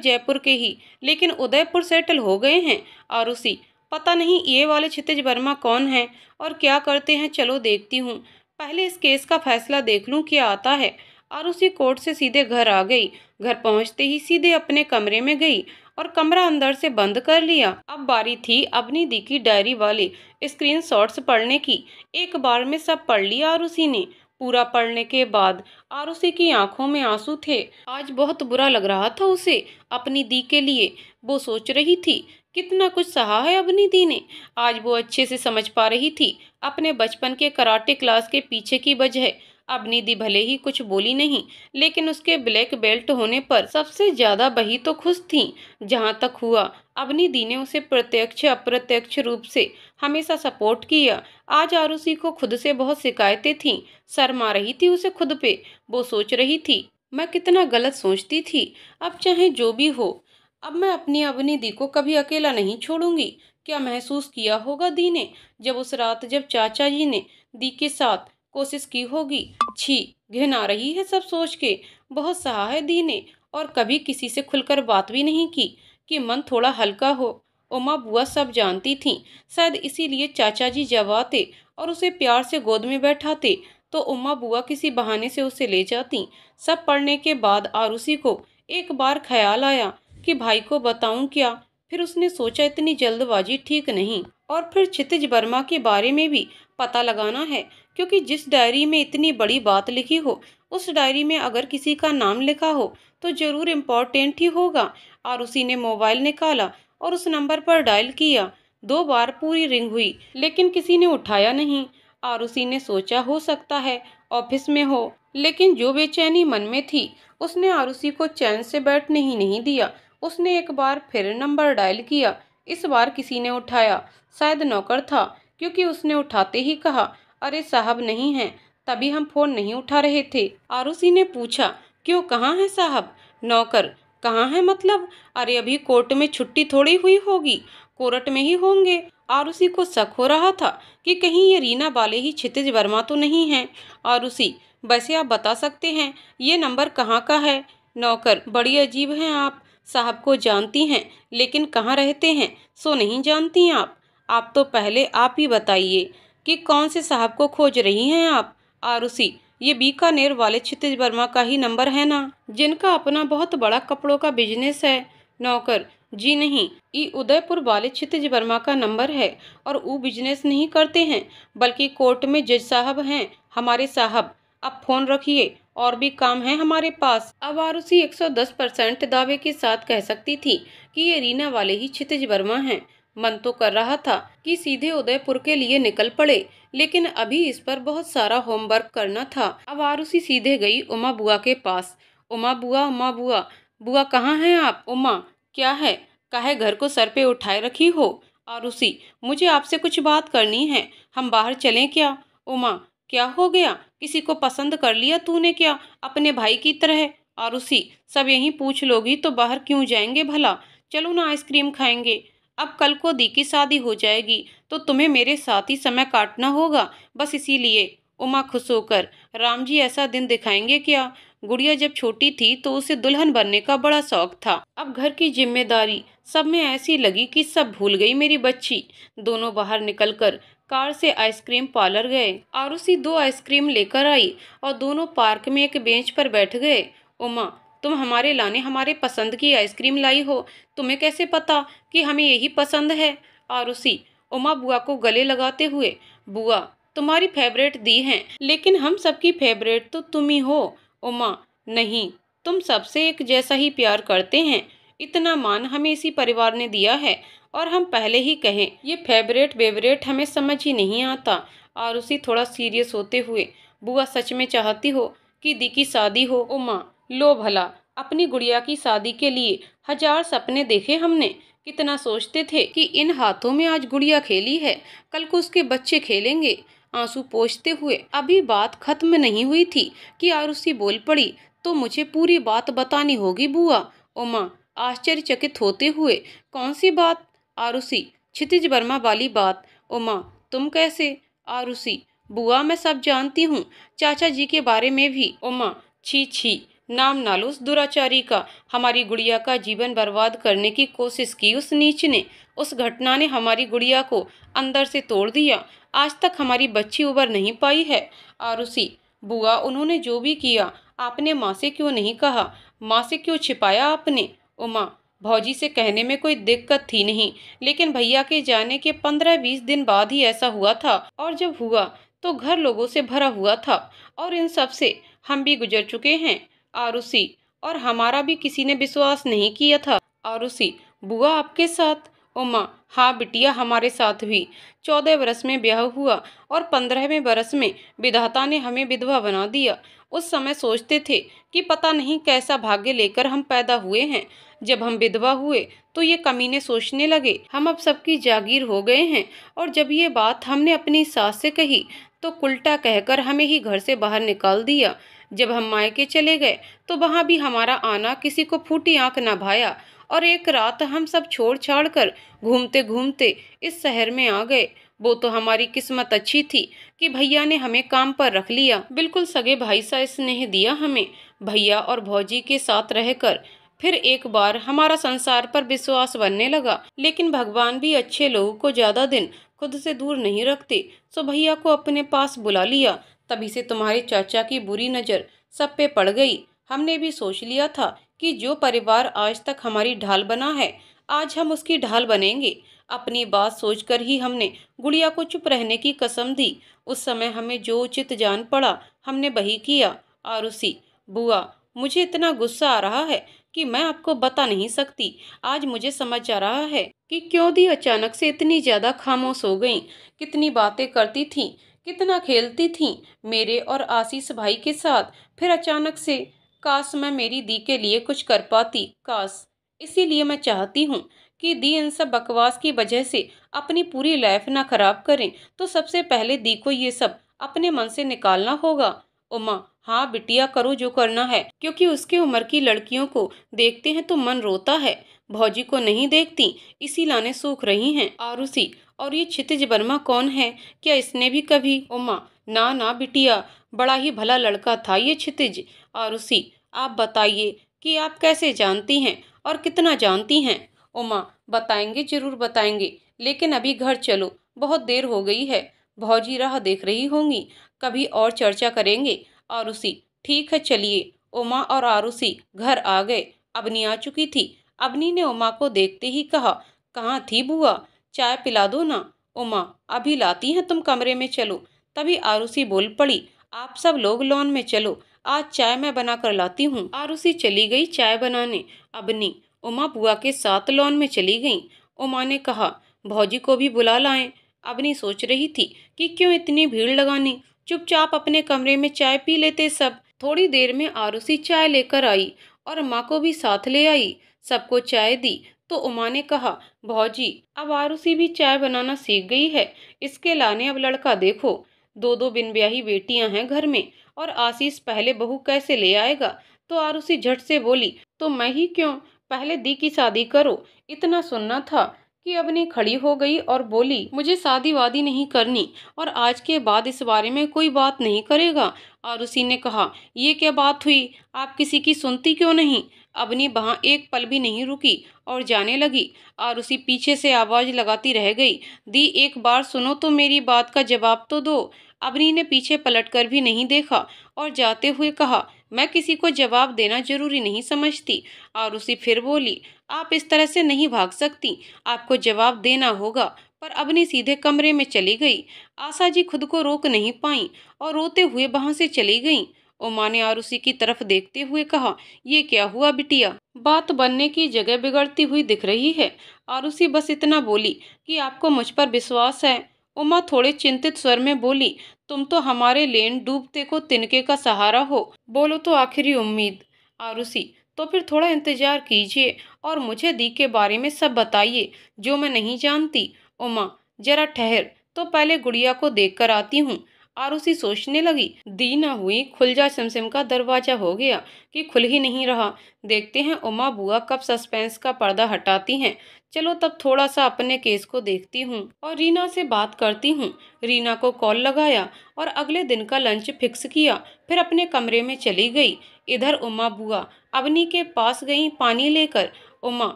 जयपुर के ही, लेकिन उदयपुर सेटल हो गए हैं। आरुषि, पता नहीं ये वाले क्षितिज वर्मा कौन हैं और क्या करते हैं। चलो देखती हूँ, पहले इस केस का फैसला देख लूँ क्या आता है। आरुषि कोर्ट से सीधे घर आ गई। घर पहुँचते ही सीधे अपने कमरे में गई और कमरा अंदर से बंद कर लिया। अब बारी थी अपनी दी की डायरी वाले स्क्रीनशॉट्स पढ़ने की। एक बार में सब पढ़ लिया आरुषि ने। पूरा पढ़ने के बाद आरुषि की आंखों में आंसू थे। आज बहुत बुरा लग रहा था उसे अपनी दी के लिए। वो सोच रही थी कितना कुछ सहा है अपनी दी ने। आज वो अच्छे से समझ पा रही थी अपने बचपन के कराटे क्लास के पीछे की वजह। अपनी दी भले ही कुछ बोली नहीं, लेकिन उसके ब्लैक बेल्ट होने पर सबसे ज्यादा वही तो खुश थी। जहां तक हुआ, अपनी दी ने उसे प्रत्यक्ष अप्रत्यक्ष रूप से हमेशा सपोर्ट किया। आज आरुषि को खुद से बहुत शिकायतें थीं। शर्म आ रही थी उसे खुद पे। वो सोच रही थी, मैं कितना गलत सोचती थी। अब चाहे जो भी हो, अब मैं अपनी दी को कभी अकेला नहीं छोड़ूंगी। क्या महसूस किया होगा दी ने जब उस रात जब चाचा जी ने दी के साथ कोशिश की होगी। छी, घिन आ रही है सब सोच के। बहुत सहा है दी ने, और कभी किसी से खुलकर बात भी नहीं की कि मन थोड़ा हल्का हो। उमा बुआ सब जानती थीं। शायद इसीलिए चाचा जी जब आते और उसे प्यार से गोद में बैठाते तो उमा बुआ किसी बहाने से उसे ले जाती। सब पढ़ने के बाद आरुषि को एक बार ख्याल आया कि भाई को बताऊं क्या। फिर उसने सोचा इतनी जल्दबाजी ठीक नहीं, और फिर क्षितिज वर्मा के बारे में भी पता लगाना है, क्योंकि जिस डायरी में इतनी बड़ी बात लिखी हो, उस डायरी में अगर किसी का नाम लिखा हो तो जरूर इम्पोर्टेंट ही होगा। और उसी ने मोबाइल निकाला और उस नंबर पर डायल किया। 2 बार पूरी रिंग हुई, लेकिन किसी ने उठाया नहीं। और उसी ने सोचा हो सकता है ऑफिस में हो, लेकिन जो बेचैनी मन में थी उसने आरुषि को चैन से बैठने ही नहीं दिया। उसने एक बार फिर नंबर डायल किया। इस बार किसी ने उठाया। शायद नौकर था, क्योंकि उसने उठाते ही कहा, अरे साहब नहीं हैं। तभी हम फोन नहीं उठा रहे थे। आरुषि ने पूछा, क्यों, कहाँ है साहब? नौकर, कहाँ है मतलब? अरे अभी कोर्ट में छुट्टी थोड़ी हुई होगी, कोर्ट में ही होंगे। आरुषि को शक हो रहा था कि कहीं ये रीना वाले ही क्षितिज वर्मा तो नहीं हैं। आरुषि, वैसे आप बता सकते हैं ये नंबर कहाँ का है? नौकर, बड़ी अजीब हैं आप। साहब को जानती हैं, लेकिन कहाँ रहते हैं सो नहीं जानती आप। आप तो पहले आप ही बताइए कि कौन से साहब को खोज रही हैं आप? आरुषि, ये बीकानेर वाले क्षितिज वर्मा का ही नंबर है ना, जिनका अपना बहुत बड़ा कपड़ों का बिजनेस है? नौकर, जी नहीं, ये उदयपुर वाले क्षितिज वर्मा का नंबर है, और वो बिजनेस नहीं करते हैं, बल्कि कोर्ट में जज साहब हैं हमारे साहब। अब फोन रखिए, और भी काम है हमारे पास। अब आरुषि 110% दावे के साथ कह सकती थी कि ये रीना वाले ही क्षितिज वर्मा हैं। मन तो कर रहा था कि सीधे उदयपुर के लिए निकल पड़े, लेकिन अभी इस पर बहुत सारा होमवर्क करना था। अब आरुषि सीधे गई उमा बुआ के पास। उमा बुआ, उमा बुआ, बुआ कहाँ हैं आप? उमा, क्या है? काहे घर को सर पे उठाए रखी हो? आरुषि, मुझे आपसे कुछ बात करनी है, हम बाहर चलें क्या? उमा, क्या हो गया? किसी को पसंद कर लिया तूने क्या, अपने भाई की तरह? आरुषि, सब यही पूछ लोगी तो बाहर क्यों जाएंगे भला? चलो ना आइसक्रीम खाएंगे। अब कल को दी की शादी हो जाएगी तो तुम्हें मेरे साथ ही समय काटना होगा, बस इसीलिए। उमा खुश होकर, राम जी ऐसा दिन दिखाएंगे क्या? गुड़िया जब छोटी थी तो उसे दुल्हन बनने का बड़ा शौक था। अब घर की जिम्मेदारी सब में ऐसी लगी कि सब भूल गई मेरी बच्ची। दोनों बाहर निकलकर कार से आइसक्रीम पार्लर गए। आरुषि 2 आइसक्रीम लेकर आई और दोनों पार्क में एक बेंच पर बैठ गए। उमा, तुम हमारे लाने हमारे पसंद की आइसक्रीम लाई हो, तुम्हें कैसे पता कि हमें यही पसंद है? आरुषि, उमा बुआ को गले लगाते हुए, बुआ तुम्हारी फेवरेट दी हैं, लेकिन हम सबकी फेवरेट तो तुम ही हो। उमा, नहीं, तुम सबसे एक जैसा ही प्यार करते हैं। इतना मान हमें इसी परिवार ने दिया है, और हम पहले ही कहें ये फेवरेट वेवरेट हमें समझ ही नहीं आता। आरुषि थोड़ा सीरियस होते हुए, बुआ सच में चाहती हो कि दी की शादी हो? उमा, लो भला, अपनी गुड़िया की शादी के लिए 1000 सपने देखे हमने। कितना सोचते थे कि इन हाथों में आज गुड़िया खेली है, कल को उसके बच्चे खेलेंगे। आंसू पोंछते हुए, अभी बात खत्म नहीं हुई थी कि आरुषि बोल पड़ी, तो मुझे पूरी बात बतानी होगी बुआ। उमा आश्चर्यचकित होते हुए, कौन सी बात? आरुषि, क्षितिज वर्मा वाली बात। उमा, तुम कैसे? आरुषि, बुआ मैं सब जानती हूँ, चाचा जी के बारे में भी। उमा, छी छी, नाम ना लो उस दुराचारी का। हमारी गुड़िया का जीवन बर्बाद करने की कोशिश की उस नीच ने। उस घटना ने हमारी गुड़िया को अंदर से तोड़ दिया। आज तक हमारी बच्ची उबर नहीं पाई है। आरुषि, बुआ उन्होंने जो भी किया आपने माँ से क्यों नहीं कहा? माँ से क्यों छिपाया आपने? उमा, भौजी से कहने में कोई दिक्कत थी नहीं, लेकिन भैया के जाने के 15-20 दिन बाद ही ऐसा हुआ था, और जब हुआ तो घर लोगों से भरा हुआ था, और इन सब से हम भी गुजर चुके हैं। आरुषि, और हमारा भी किसी ने विश्वास नहीं किया था। आरुषि, बुआ आपके साथ? उमा, हाँ बिटिया, हमारे साथ भी। 14 बरस में ब्याह हुआ और 15वें बरस में विधाता ने हमें विधवा बना दिया। उस समय सोचते थे कि पता नहीं कैसा भाग्य लेकर हम पैदा हुए हैं। जब हम विधवा हुए तो ये कमीने सोचने लगे हम अब सबकी जागीर हो गए हैं, और जब ये बात हमने अपनी सास से कही तो उल्टा कहकर हमें ही घर से बाहर निकाल दिया। जब हम मायके चले गए तो वहाँ भी हमारा आना किसी को फूटी आंख न भाया, और एक रात हम सब छोड़ छाड़ कर घूमते घूमते इस शहर में आ गए। वो तो हमारी किस्मत अच्छी थी कि भैया ने हमें काम पर रख लिया। बिल्कुल सगे भाई सा स्नेह दिया हमें। भैया और भौजी के साथ रहकर फिर एक बार हमारा संसार पर विश्वास बनने लगा। लेकिन भगवान भी अच्छे लोगों को ज्यादा दिन खुद से दूर नहीं रखते, सो भैया को अपने पास बुला लिया। तभी से तुम्हारे चाचा की बुरी नज़र सब पे पड़ गई। हमने भी सोच लिया था कि जो परिवार आज तक हमारी ढाल बना है, आज हम उसकी ढाल बनेंगे। अपनी बात सोचकर ही हमने गुड़िया को चुप रहने की कसम दी। उस समय हमें जो उचित जान पड़ा हमने वही किया। आरुषि, बुआ मुझे इतना गुस्सा आ रहा है कि मैं आपको बता नहीं सकती। आज मुझे समझ आ रहा है कि क्यों दी अचानक से इतनी ज्यादा खामोश हो गईं। कितनी बातें करती थीं, कितना खेलती थीं मेरे और आशीष भाई के साथ, फिर अचानक से। काश मैं मेरी दी के लिए कुछ कर पाती, काश। इसीलिए मैं चाहती हूँ कि दी इन सब बकवास की वजह से अपनी पूरी लाइफ ना खराब करें, तो सबसे पहले दी को ये सब अपने मन से निकालना होगा। उमा, हाँ बिटिया, करो जो करना है, क्योंकि उसके उम्र की लड़कियों को देखते हैं तो मन रोता है। भौजी को नहीं देखती, इसी लाने सूख रही हैं। आरुषि, और ये क्षितिज वर्मा कौन है? क्या इसने भी कभी? उमा, ना ना बिटिया, बड़ा ही भला लड़का था ये क्षितिज। आरुषि, आप बताइए कि आप कैसे जानती हैं और कितना जानती हैं? उमा, बताएंगे, जरूर बताएंगे, लेकिन अभी घर चलो, बहुत देर हो गई है। भौजी राह देख रही होंगी, कभी और चर्चा करेंगे। आरुषि, ठीक है चलिए। उमा और आरुषि घर आ गए। अवनी आ चुकी थी। अवनी ने उमा को देखते ही कहा, कहाँ थी बुआ, चाय पिला दो ना। उमा, अभी लाती हैं, तुम कमरे में चलो। तभी आरुषि बोल पड़ी, आप सब लोग लॉन में चलो, आज चाय मैं बना कर लाती हूँ। आरुषि चली गई चाय बनाने। अवनी, उमा बुआ के साथ लॉन में चली गई। उमा ने कहा, भौजी को भी बुला लाएं। अवनी सोच रही थी कि क्यों इतनी भीड़ लगानी, चुपचाप अपने कमरे में चाय पी लेते सब। थोड़ी देर में आरुषि चाय लेकर आई और माँ को भी साथ ले आई। सबको चाय दी तो उमा ने कहा, भौजी अब आरुषि भी चाय बनाना सीख गई है, इसके लाने अब लड़का देखो। दो दो बिन ब्याही बेटियां हैं घर में, और आशीष पहले बहू कैसे ले आएगा? तो आरुषि झट से बोली, तो मैं ही क्यों, पहले दी की शादी करो। इतना सुनना था कि अवनी खड़ी हो गई और बोली, मुझे शादी वादी नहीं करनी, और आज के बाद इस बारे में कोई बात नहीं करेगा। आरुषि ने कहा, ये क्या बात हुई, आप किसी की सुनती क्यों नहीं? अवनी वहां एक पल भी नहीं रुकी और जाने लगी। आरुषि पीछे से आवाज लगाती रह गई, दी एक बार सुनो तो, मेरी बात का जवाब तो दो। अवनी ने पीछे पलटकर भी नहीं देखा और जाते हुए कहा, मैं किसी को जवाब देना जरूरी नहीं समझती। आरुषि फिर बोली, आप इस तरह से नहीं भाग सकती, आपको जवाब देना होगा। पर अवनी सीधे कमरे में चली गई। आशा जी खुद को रोक नहीं पाई और रोते हुए वहां से चली गईं। उमा ने आरुषि की तरफ देखते हुए कहा, ये क्या हुआ बिटिया, बात बनने की जगह बिगड़ती हुई दिख रही है। आरुषि बस इतना बोली कि आपको मुझ पर विश्वास है। उमा थोड़े चिंतित स्वर में बोली, तुम तो हमारे लेन डूबते को तिनके का सहारा हो, बोलो तो आखिरी उम्मीद। आरुषि, तो फिर थोड़ा इंतजार कीजिए और मुझे दी के बारे में सब बताइए जो मैं नहीं जानती। उमा, जरा ठहर, तो पहले गुड़िया को देख कर आती हूँ। आरुषि सोचने लगी। दी ना हुई खुल जा सिमसिम का दरवाजा हो गया कि खुल ही नहीं रहा। देखते हैं उमा बुआ कब सस्पेंस का पर्दा हटाती हैं। चलो तब थोड़ा सा अपने केस को देखती हूँ और रीना से बात करती हूँ। रीना को कॉल लगाया और अगले दिन का लंच फिक्स किया, फिर अपने कमरे में चली गई। इधर उमा बुआ अवनी के पास गई पानी लेकर। उमा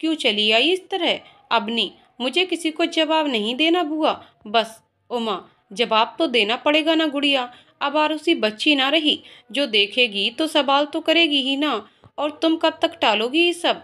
क्यों चली आई इस तरह? अवनी मुझे किसी को जवाब नहीं देना बुआ, बस। उमा जवाब तो देना पड़ेगा ना गुड़िया, अब आरुषि बच्ची ना रही, जो देखेगी तो सवाल तो करेगी ही ना। और तुम कब तक टालोगी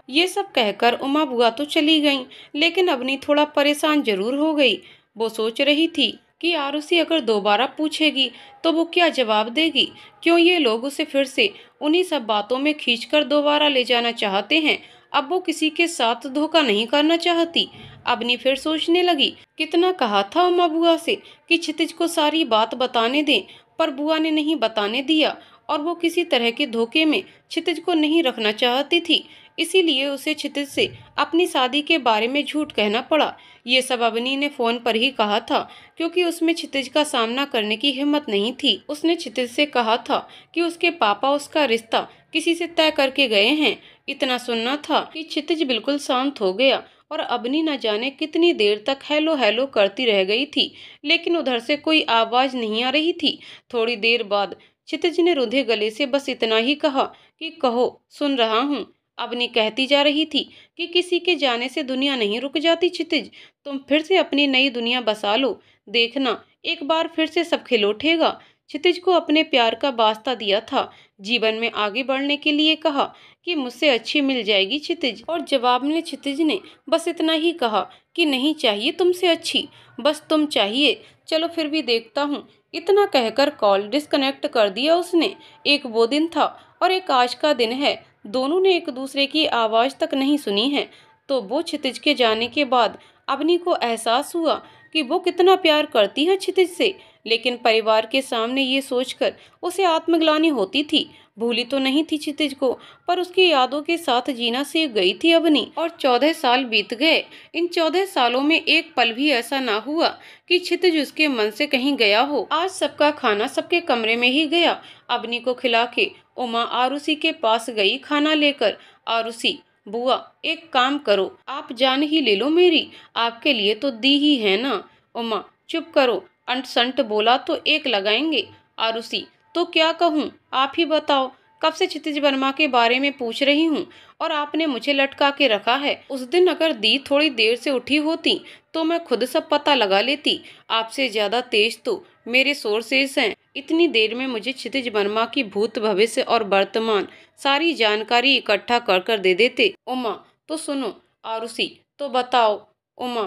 ये सब कहकर उमा बुआ तो चली गईं, लेकिन अवनी थोड़ा परेशान जरूर हो गई। वो सोच रही थी कि आरुषि अगर दोबारा पूछेगी तो वो क्या जवाब देगी। क्यों ये लोग उसे फिर से उन्हीं सब बातों में खींचकर दोबारा ले जाना चाहते हैं। अब वो किसी के साथ धोखा नहीं करना चाहती। अवनी फिर सोचने लगी, कितना कहा था उमा बुआ से कि क्षितिज को सारी बात बताने दें, पर बुआ ने नहीं बताने दिया और वो किसी तरह के धोखे में क्षितिज को नहीं रखना चाहती थी। इसीलिए उसे क्षितिज से अपनी शादी के बारे में झूठ कहना पड़ा। ये सब अवनी ने फोन पर ही कहा था, क्योंकि उसमें क्षितिज का सामना करने की हिम्मत नहीं थी। उसने क्षितिज से कहा था कि उसके पापा उसका रिश्ता किसी से तय करके गए हैं। इतना सुनना था कि क्षितिज बिल्कुल शांत हो गया और अवनी न जाने कितनी देर तक हेलो हेलो करती रह गई थी, लेकिन उधर से कोई आवाज नहीं आ रही थी। थोड़ी देर बाद क्षितिज ने रुंधे गले से बस इतना ही कहा कि कहो, सुन रहा हूँ। अवनी कहती जा रही थी कि किसी के जाने से दुनिया नहीं रुक जाती क्षितिज, तुम फिर से अपनी नई दुनिया बसा लो, देखना एक बार फिर से सब खिल उठेगा। क्षितिज को अपने प्यार का वास्ता दिया था, जीवन में आगे बढ़ने के लिए कहा कि मुझसे अच्छी मिल जाएगी क्षितिज, और जवाब में क्षितिज ने बस इतना ही कहा कि नहीं चाहिए तुमसे अच्छी, बस तुम चाहिए। चलो फिर भी देखता हूँ। इतना कहकर कॉल डिस्कनेक्ट कर दिया उसने। एक वो दिन था और एक आज का दिन है। दोनों ने एक दूसरे की आवाज तक नहीं सुनी है। तो वो क्षितिज के जाने के बाद अवनी को एहसास हुआ कि वो कितना प्यार करती है क्षितिज से, लेकिन परिवार के सामने ये सोचकर उसे आत्मग्लानि होती थी। भूली तो नहीं थी क्षितिज को, पर उसकी यादों के साथ जीना सीख गई थी अवनी। और 14 साल बीत गए। इन 14 सालों में एक पल भी ऐसा ना हुआ कि क्षितिज उसके मन से कहीं गया हो। आज सबका खाना सबके कमरे में ही गया। अवनी को खिला के उमा आरुषि के पास गई खाना लेकर। आरुषि, बुआ एक काम करो, आप जान ही ले लो मेरी, आपके लिए तो दी ही है ना। उमा, चुप करो, अंट संट बोला तो एक लगाएंगे। आरुषि, तो क्या कहूँ, आप ही बताओ, कब से क्षितिज वर्मा के बारे में पूछ रही हूँ और आपने मुझे लटका के रखा है। उस दिन अगर दी थोड़ी देर से उठी होती तो मैं खुद सब पता लगा लेती। आपसे ज्यादा तेज तो मेरे सोर्सेस हैं। इतनी देर में मुझे क्षितिज वर्मा की भूत भविष्य और वर्तमान सारी जानकारी इकट्ठा कर कर दे देते। उमा, तो सुनो। आरुषि, तो बताओ। उमा,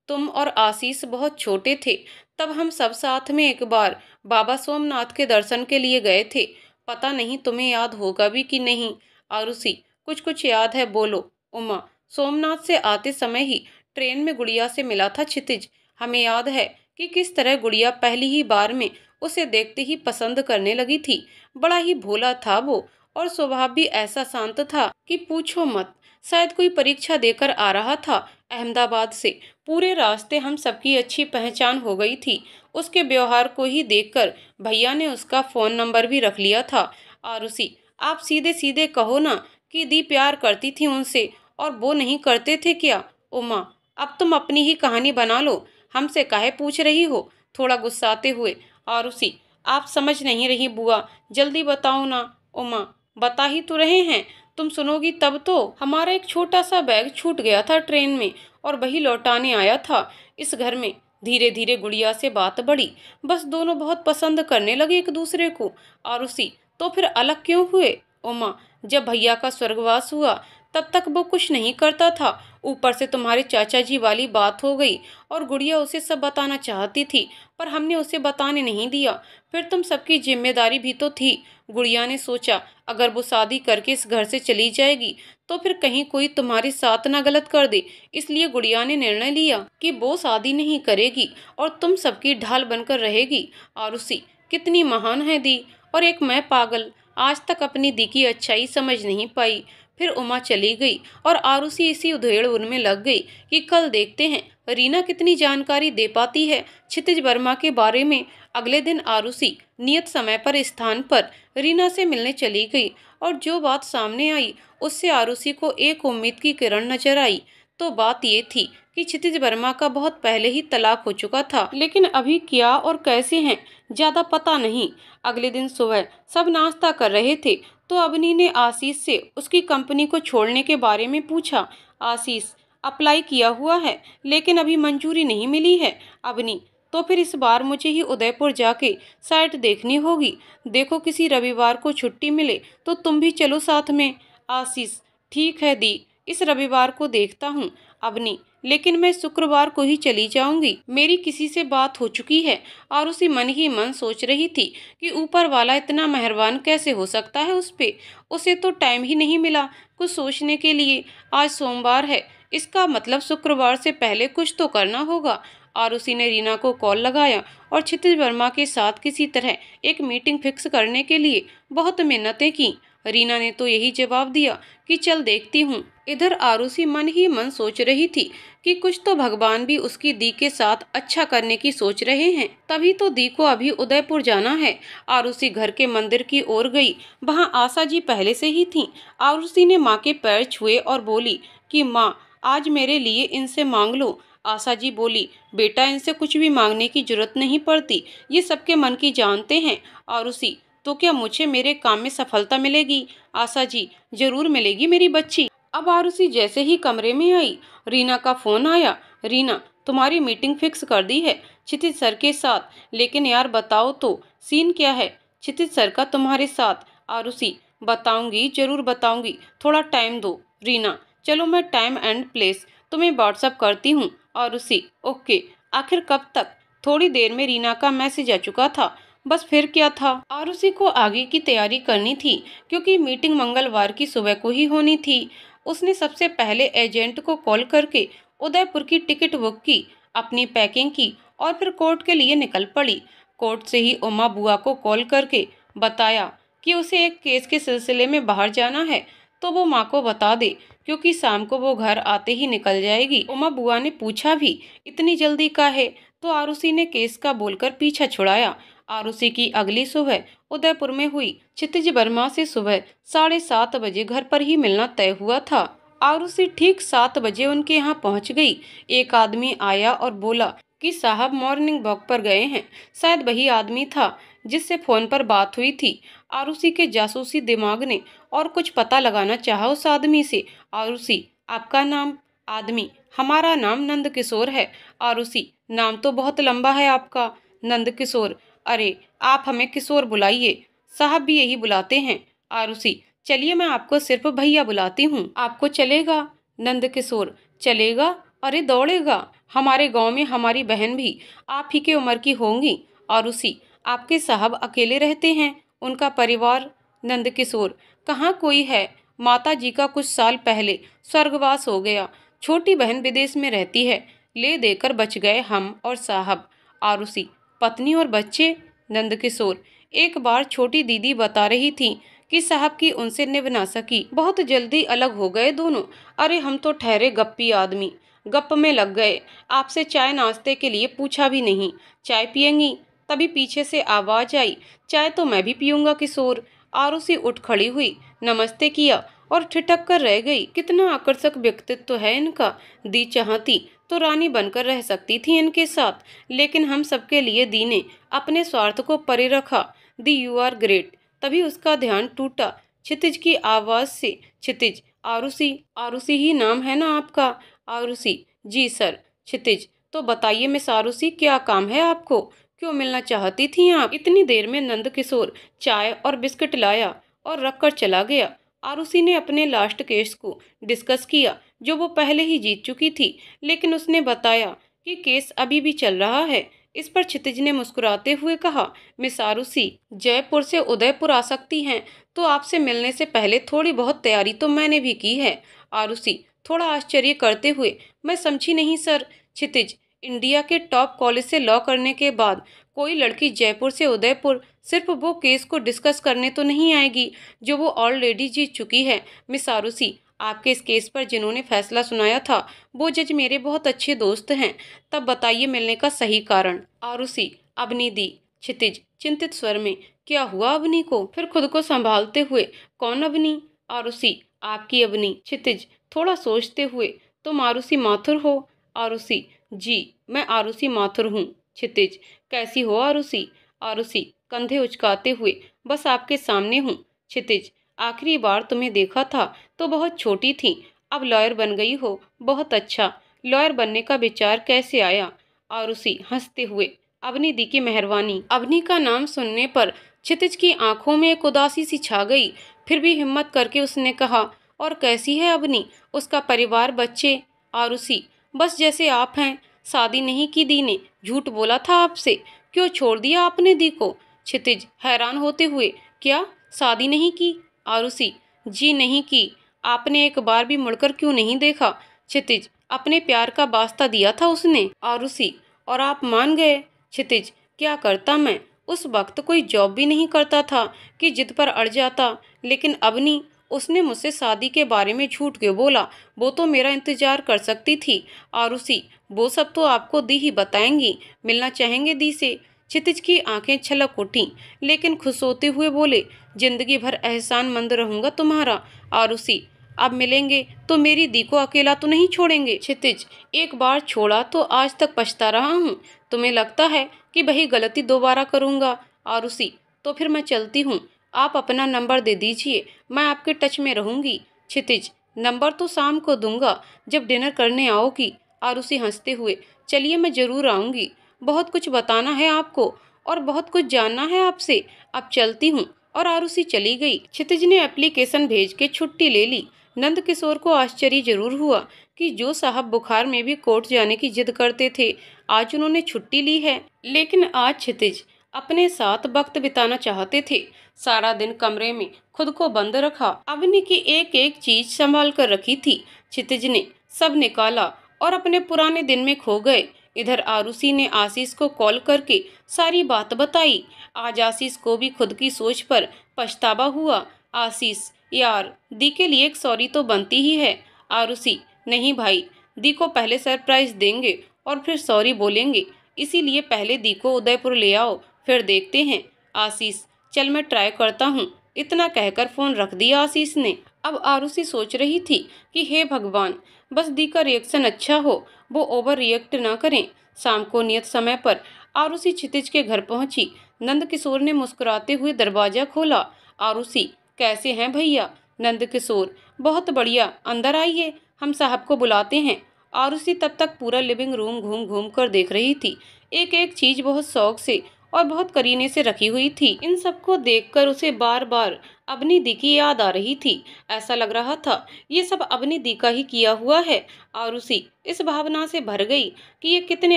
तुम और आशीष बहुत छोटे थे, तब हम सब साथ में एक बार बाबा सोमनाथ के दर्शन के लिए गए थे। पता नहीं तुम्हें याद होगा भी कि नहीं। आरुषि, कुछ कुछ याद है, बोलो। उमा, सोमनाथ से आते समय ही ट्रेन में गुड़िया से मिला था क्षितिज। हमें याद है कि किस तरह गुड़िया पहली ही बार में उसे देखते ही पसंद करने लगी थी। बड़ा ही भोला था वो, और स्वभाव भी ऐसा शांत था कि पूछो मत। शायद कोई परीक्षा देकर आ रहा था अहमदाबाद से। पूरे रास्ते हम सबकी अच्छी पहचान हो गई थी। उसके व्यवहार को ही देखकर भैया ने उसका फोन नंबर भी रख लिया था। आरुषि, आप सीधे सीधे कहो ना कि दी प्यार करती थी उनसे और वो नहीं करते थे क्या। उमा, अब तुम अपनी ही कहानी बना लो, हमसे काहे पूछ रही हो, थोड़ा गुस्साते हुए। आरुषि, आप समझ नहीं रही बुआ, जल्दी बताओ ना। उमा, बता ही तो रहे हैं, तुम सुनोगी तब तो। हमारा एक छोटा सा बैग छूट गया था ट्रेन में और वही लौटाने आया था इस घर में। धीरे धीरे गुड़िया से बात बढ़ी, बस दोनों बहुत पसंद करने लगे एक दूसरे को। आरुषि, तो फिर अलग क्यों हुए। उमा, जब भैया का स्वर्गवास हुआ तब तक वो कुछ नहीं करता था, ऊपर से तुम्हारे चाचा जी वाली बात हो गई और गुड़िया उसे सब बताना चाहती थी, पर हमने उसे बताने नहीं दिया। फिर तुम सबकी जिम्मेदारी भी तो थी। गुड़िया ने सोचा अगर वो शादी करके इस घर से चली जाएगी तो फिर कहीं कोई तुम्हारे साथ ना गलत कर दे, इसलिए गुड़िया ने निर्णय लिया कि वो शादी नहीं करेगी और तुम सबकी ढाल बनकर रहेगी। आरुषि, कितनी महान है दी, और एक मैं पागल, आज तक अपनी दी की अच्छाई समझ नहीं पाई। फिर उमा चली गई और आरुषि इसी उधेड़-बुन में लग गई कि कल देखते हैं रीना कितनी जानकारी दे पाती है क्षितिज वर्मा के बारे में। अगले दिन आरुषि नियत समय पर स्थान पर रीना से मिलने चली गई और जो बात सामने आई उससे आरुषि को एक उम्मीद की किरण नजर आई। तो बात ये थी कि क्षितिज वर्मा का बहुत पहले ही तलाक हो चुका था, लेकिन अभी क्या और कैसे हैं ज्यादा पता नहीं। अगले दिन सुबह सब नाश्ता कर रहे थे तो अवनी ने आशीष से उसकी कंपनी को छोड़ने के बारे में पूछा। आशीष, अप्लाई किया हुआ है लेकिन अभी मंजूरी नहीं मिली है। अवनी, तो फिर इस बार मुझे ही उदयपुर जाके साइट देखनी होगी। देखो किसी रविवार को छुट्टी मिले तो तुम भी चलो साथ में। आशीष, ठीक है दी, इस रविवार को देखता हूँ। अवनी, लेकिन मैं शुक्रवार को ही चली जाऊंगी, मेरी किसी से बात हो चुकी है। और उसी मन ही मन सोच रही थी कि ऊपर वाला इतना मेहरबान कैसे हो सकता है उस पे। उसे तो टाइम ही नहीं मिला कुछ सोचने के लिए। आज सोमवार है, इसका मतलब शुक्रवार से पहले कुछ तो करना होगा। और उसी ने रीना को कॉल लगाया और क्षितिज वर्मा के साथ किसी तरह एक मीटिंग फिक्स करने के लिए बहुत मिन्नतें की। रीना ने तो यही जवाब दिया कि चल देखती हूँ। इधर आरुषि मन ही मन सोच रही थी कि कुछ तो भगवान भी उसकी दी के साथ अच्छा करने की सोच रहे हैं। तभी तो दी को अभी उदयपुर जाना है। आरुषि घर के मंदिर की ओर गई। वहाँ आशा जी पहले से ही थीं। आरुषि ने माँ के पैर छुए और बोली कि माँ, आज मेरे लिए इनसे मांग लो। आशा जी बोली, बेटा इनसे कुछ भी मांगने की जरूरत नहीं पड़ती, ये सबके मन की जानते हैं। आरुषि, तो क्या मुझे मेरे काम में सफलता मिलेगी? आशा जी, जरूर मिलेगी मेरी बच्ची। अब आरुषि जैसे ही कमरे में आई, रीना का फोन आया। रीना, तुम्हारी मीटिंग फिक्स कर दी है क्षितिज सर के साथ, लेकिन यार बताओ तो सीन क्या है क्षितिज सर का तुम्हारे साथ? आरुषि, बताऊंगी, जरूर बताऊंगी, थोड़ा टाइम दो। रीना, चलो मैं टाइम एंड प्लेस तुम्हें व्हाट्सअप करती हूँ। आरुषि, ओके। आखिर कब तक? थोड़ी देर में रीना का मैसेज आ चुका था। बस फिर क्या था, आरुषि को आगे की तैयारी करनी थी क्योंकि मीटिंग मंगलवार की सुबह को ही होनी थी। उसने सबसे पहले एजेंट को कॉल करके उदयपुर की टिकट बुक की, अपनी पैकिंग की और फिर कोर्ट के लिए निकल पड़ी। कोर्ट से ही उमा बुआ को कॉल करके बताया कि उसे एक केस के सिलसिले में बाहर जाना है तो वो माँ को बता दे क्योंकि शाम को वो घर आते ही निकल जाएगी। उमा बुआ ने पूछा भी, इतनी जल्दी का है? तो आरुषि ने केस का बोलकर पीछा छुड़ाया। आरुषि की अगली सुबह उदयपुर में हुई। क्षितिज वर्मा से सुबह 7:30 बजे घर पर ही मिलना तय हुआ था। आरुषि ठीक 7 बजे उनके यहाँ पहुँच गई। एक आदमी आया और बोला कि साहब मॉर्निंग वॉक पर गए हैं। शायद वही आदमी था जिससे फोन पर बात हुई थी। आरुषि के जासूसी दिमाग ने और कुछ पता लगाना चाहा उस आदमी से। आरुषि, आपका नाम? आदमी, हमारा नाम नंद किशोर है। आरुषि, नाम तो बहुत लंबा है आपका। नंद किशोर, अरे आप हमें किशोर बुलाइए, साहब भी यही बुलाते हैं। आरुषि, चलिए मैं आपको सिर्फ भैया बुलाती हूँ, आपको चलेगा? नंद किशोर, चलेगा? अरे दौड़ेगा, हमारे गांव में हमारी बहन भी आप ही की उम्र की होंगी। आरुषि, आपके साहब अकेले रहते हैं, उनका परिवार? नंद किशोर, कहाँ कोई है, माता जी का कुछ साल पहले स्वर्गवास हो गया, छोटी बहन विदेश में रहती है, ले देकर बच गए हम और साहब। आरुषि, पत्नी और बच्चे? नंद किशोर, एक बार छोटी दीदी बता रही थी कि साहब की उनसे निभ ना सकी, बहुत जल्दी अलग हो गए दोनों। अरे हम तो ठहरे गप्पी आदमी, गप में लग गए, आपसे चाय नाश्ते के लिए पूछा भी नहीं। चाय पियेंगी? तभी पीछे से आवाज आई, चाय तो मैं भी पीऊंगा किशोर। आरुषि उठ खड़ी हुई, नमस्ते किया और ठिठक कर रह गई। कितना आकर्षक व्यक्तित्व है इनका। दी चाहती तो रानी बनकर रह सकती थी इनके साथ, लेकिन हम सबके लिए दी ने अपने स्वार्थ को परे रखा। दी, यू आर ग्रेट। तभी उसका ध्यान टूटा क्षितिज की आवाज से। क्षितिज, आरुषि, आरुषि ही नाम है ना आपका? आरुषि, जी सर। क्षितिज, तो बताइए मिस आरुषि, क्या काम है आपको? क्यों मिलना चाहती थी आप? इतनी देर में नंद किशोर चाय और बिस्किट लाया और रखकर चला गया। आरुषि ने अपने लास्ट केस को डिस्कस किया जो वो पहले ही जीत चुकी थी, लेकिन उसने बताया कि केस अभी भी चल रहा है। इस पर क्षितिज ने मुस्कुराते हुए कहा, मिस आरुषि, जयपुर से उदयपुर आ सकती हैं तो आपसे मिलने से पहले थोड़ी बहुत तैयारी तो मैंने भी की है। आरुषि, थोड़ा आश्चर्य करते हुए, मैं समझी नहीं सर। क्षितिज, इंडिया के टॉप कॉलेज से लॉ करने के बाद कोई लड़की जयपुर से उदयपुर सिर्फ वो केस को डिस्कस करने तो नहीं आएगी जो वो ऑलरेडी जीत चुकी है। मिस आरुषि, आपके इस केस पर जिन्होंने फैसला सुनाया था वो जज मेरे बहुत अच्छे दोस्त हैं। तब बताइए मिलने का सही कारण। आरुषि, अवनी दी। क्षितिज चिंतित स्वर में, क्या हुआ अवनी को? फिर खुद को संभालते हुए, कौन अवनी? आरुषि, आपकी अवनी। क्षितिज थोड़ा सोचते हुए, तुम आरुषि माथुर हो? आरुषि, जी मैं आरुषि माथुर हूँ। क्षितिज, कैसी हो आरुषि? आरुषि कंधे उचकाते हुए, बस आपके सामने हूँ। क्षितिज, आखिरी बार तुम्हें देखा था तो बहुत छोटी थी, अब लॉयर बन गई हो, बहुत अच्छा। लॉयर बनने का विचार कैसे आया? आरुषि हंसते हुए, अवनी दी की मेहरबानी। अवनी का नाम सुनने पर क्षितिज की आंखों में एक उदासी सी छा गई। फिर भी हिम्मत करके उसने कहा, और कैसी है अवनी, उसका परिवार, बच्चे? आरुषि, बस जैसे आप हैं। शादी नहीं की दी ने, झूठ बोला था आपसे, क्यों छोड़ दिया आपने दी को? क्षितिज हैरान होते हुए, क्या शादी नहीं की? आरुषि, जी नहीं की। आपने एक बार भी मुड़कर क्यों नहीं देखा? क्षितिज, अपने प्यार का वास्ता दिया था उसने। आरुषि, और आप मान गए? क्षितिज, क्या करता मैं, उस वक्त कोई जॉब भी नहीं करता था कि जिद पर अड़ जाता। लेकिन अवनी, उसने मुझसे शादी के बारे में झूठ क्यों बोला? वो तो मेरा इंतजार कर सकती थी। आरुषि, वो सब तो आपको दी ही बताएंगी, मिलना चाहेंगे दी से? क्षितिज की आंखें छलक उठीं, लेकिन खुश होते हुए बोले, जिंदगी भर एहसानमंद रहूंगा तुम्हारा। आरुषि, अब मिलेंगे तो मेरी दी को अकेला तो नहीं छोड़ेंगे? क्षितिज, एक बार छोड़ा तो आज तक पछता रहा हूँ, तुम्हें लगता है कि वही गलती दोबारा करूँगा? आरुषि, तो फिर मैं चलती हूँ, आप अपना नंबर दे दीजिए, मैं आपके टच में रहूँगी। क्षितिज, नंबर तो शाम को दूंगा जब डिनर करने आओगी। आरुषि हंसते हुए, चलिए मैं ज़रूर आऊँगी, बहुत कुछ बताना है आपको और बहुत कुछ जानना है आपसे, अब चलती हूँ। और आरुषि चली गई। क्षितिज ने एप्लीकेशन भेज के छुट्टी ले ली। नंद किशोर को आश्चर्य जरूर हुआ कि जो साहब बुखार में भी कोर्ट जाने की जिद करते थे, आज उन्होंने छुट्टी ली है। लेकिन आज क्षितिज अपने साथ वक्त बिताना चाहते थे। सारा दिन कमरे में खुद को बंद रखा। अवनी की एक एक चीज संभाल कर रखी थी। क्षितिज ने सब निकाला और अपने पुराने दिन में खो गए। इधर आरुषि ने आशीष को कॉल करके सारी बात बताई। आज आशीष को भी खुद की सोच पर पछतावा हुआ। आशीष, यार दी के लिए एक सॉरी तो बनती ही है। आरुषि, नहीं भाई, दी को पहले सरप्राइज देंगे और फिर सॉरी बोलेंगे, इसीलिए पहले दी को उदयपुर ले आओ, फिर देखते हैं। आशीष, चल मैं ट्राई करता हूँ। इतना कहकर फोन रख दिया आशीष ने। अब आरुषि सोच रही थी कि हे भगवान, बस दी का रिएक्शन अच्छा हो, वो ओवर रिएक्ट ना करें। शाम को नियत समय पर आरुषि क्षितिज के घर पहुंची। नंद किशोर ने मुस्कुराते हुए दरवाजा खोला। आरुषि, कैसे हैं भैया? नंद किशोर, बहुत बढ़िया, अंदर आइए, हम साहब को बुलाते हैं। आरुषि तब तक पूरा लिविंग रूम घूम घूम कर देख रही थी। एक एक चीज बहुत शौक से और बहुत करीने से रखी हुई थी। इन सबको देखकर उसे बार बार अपनी दी की याद आ रही थी। ऐसा लग रहा था ये सब अपनी दी का ही किया हुआ है। आरुषि इस भावना से भर गई कि ये कितने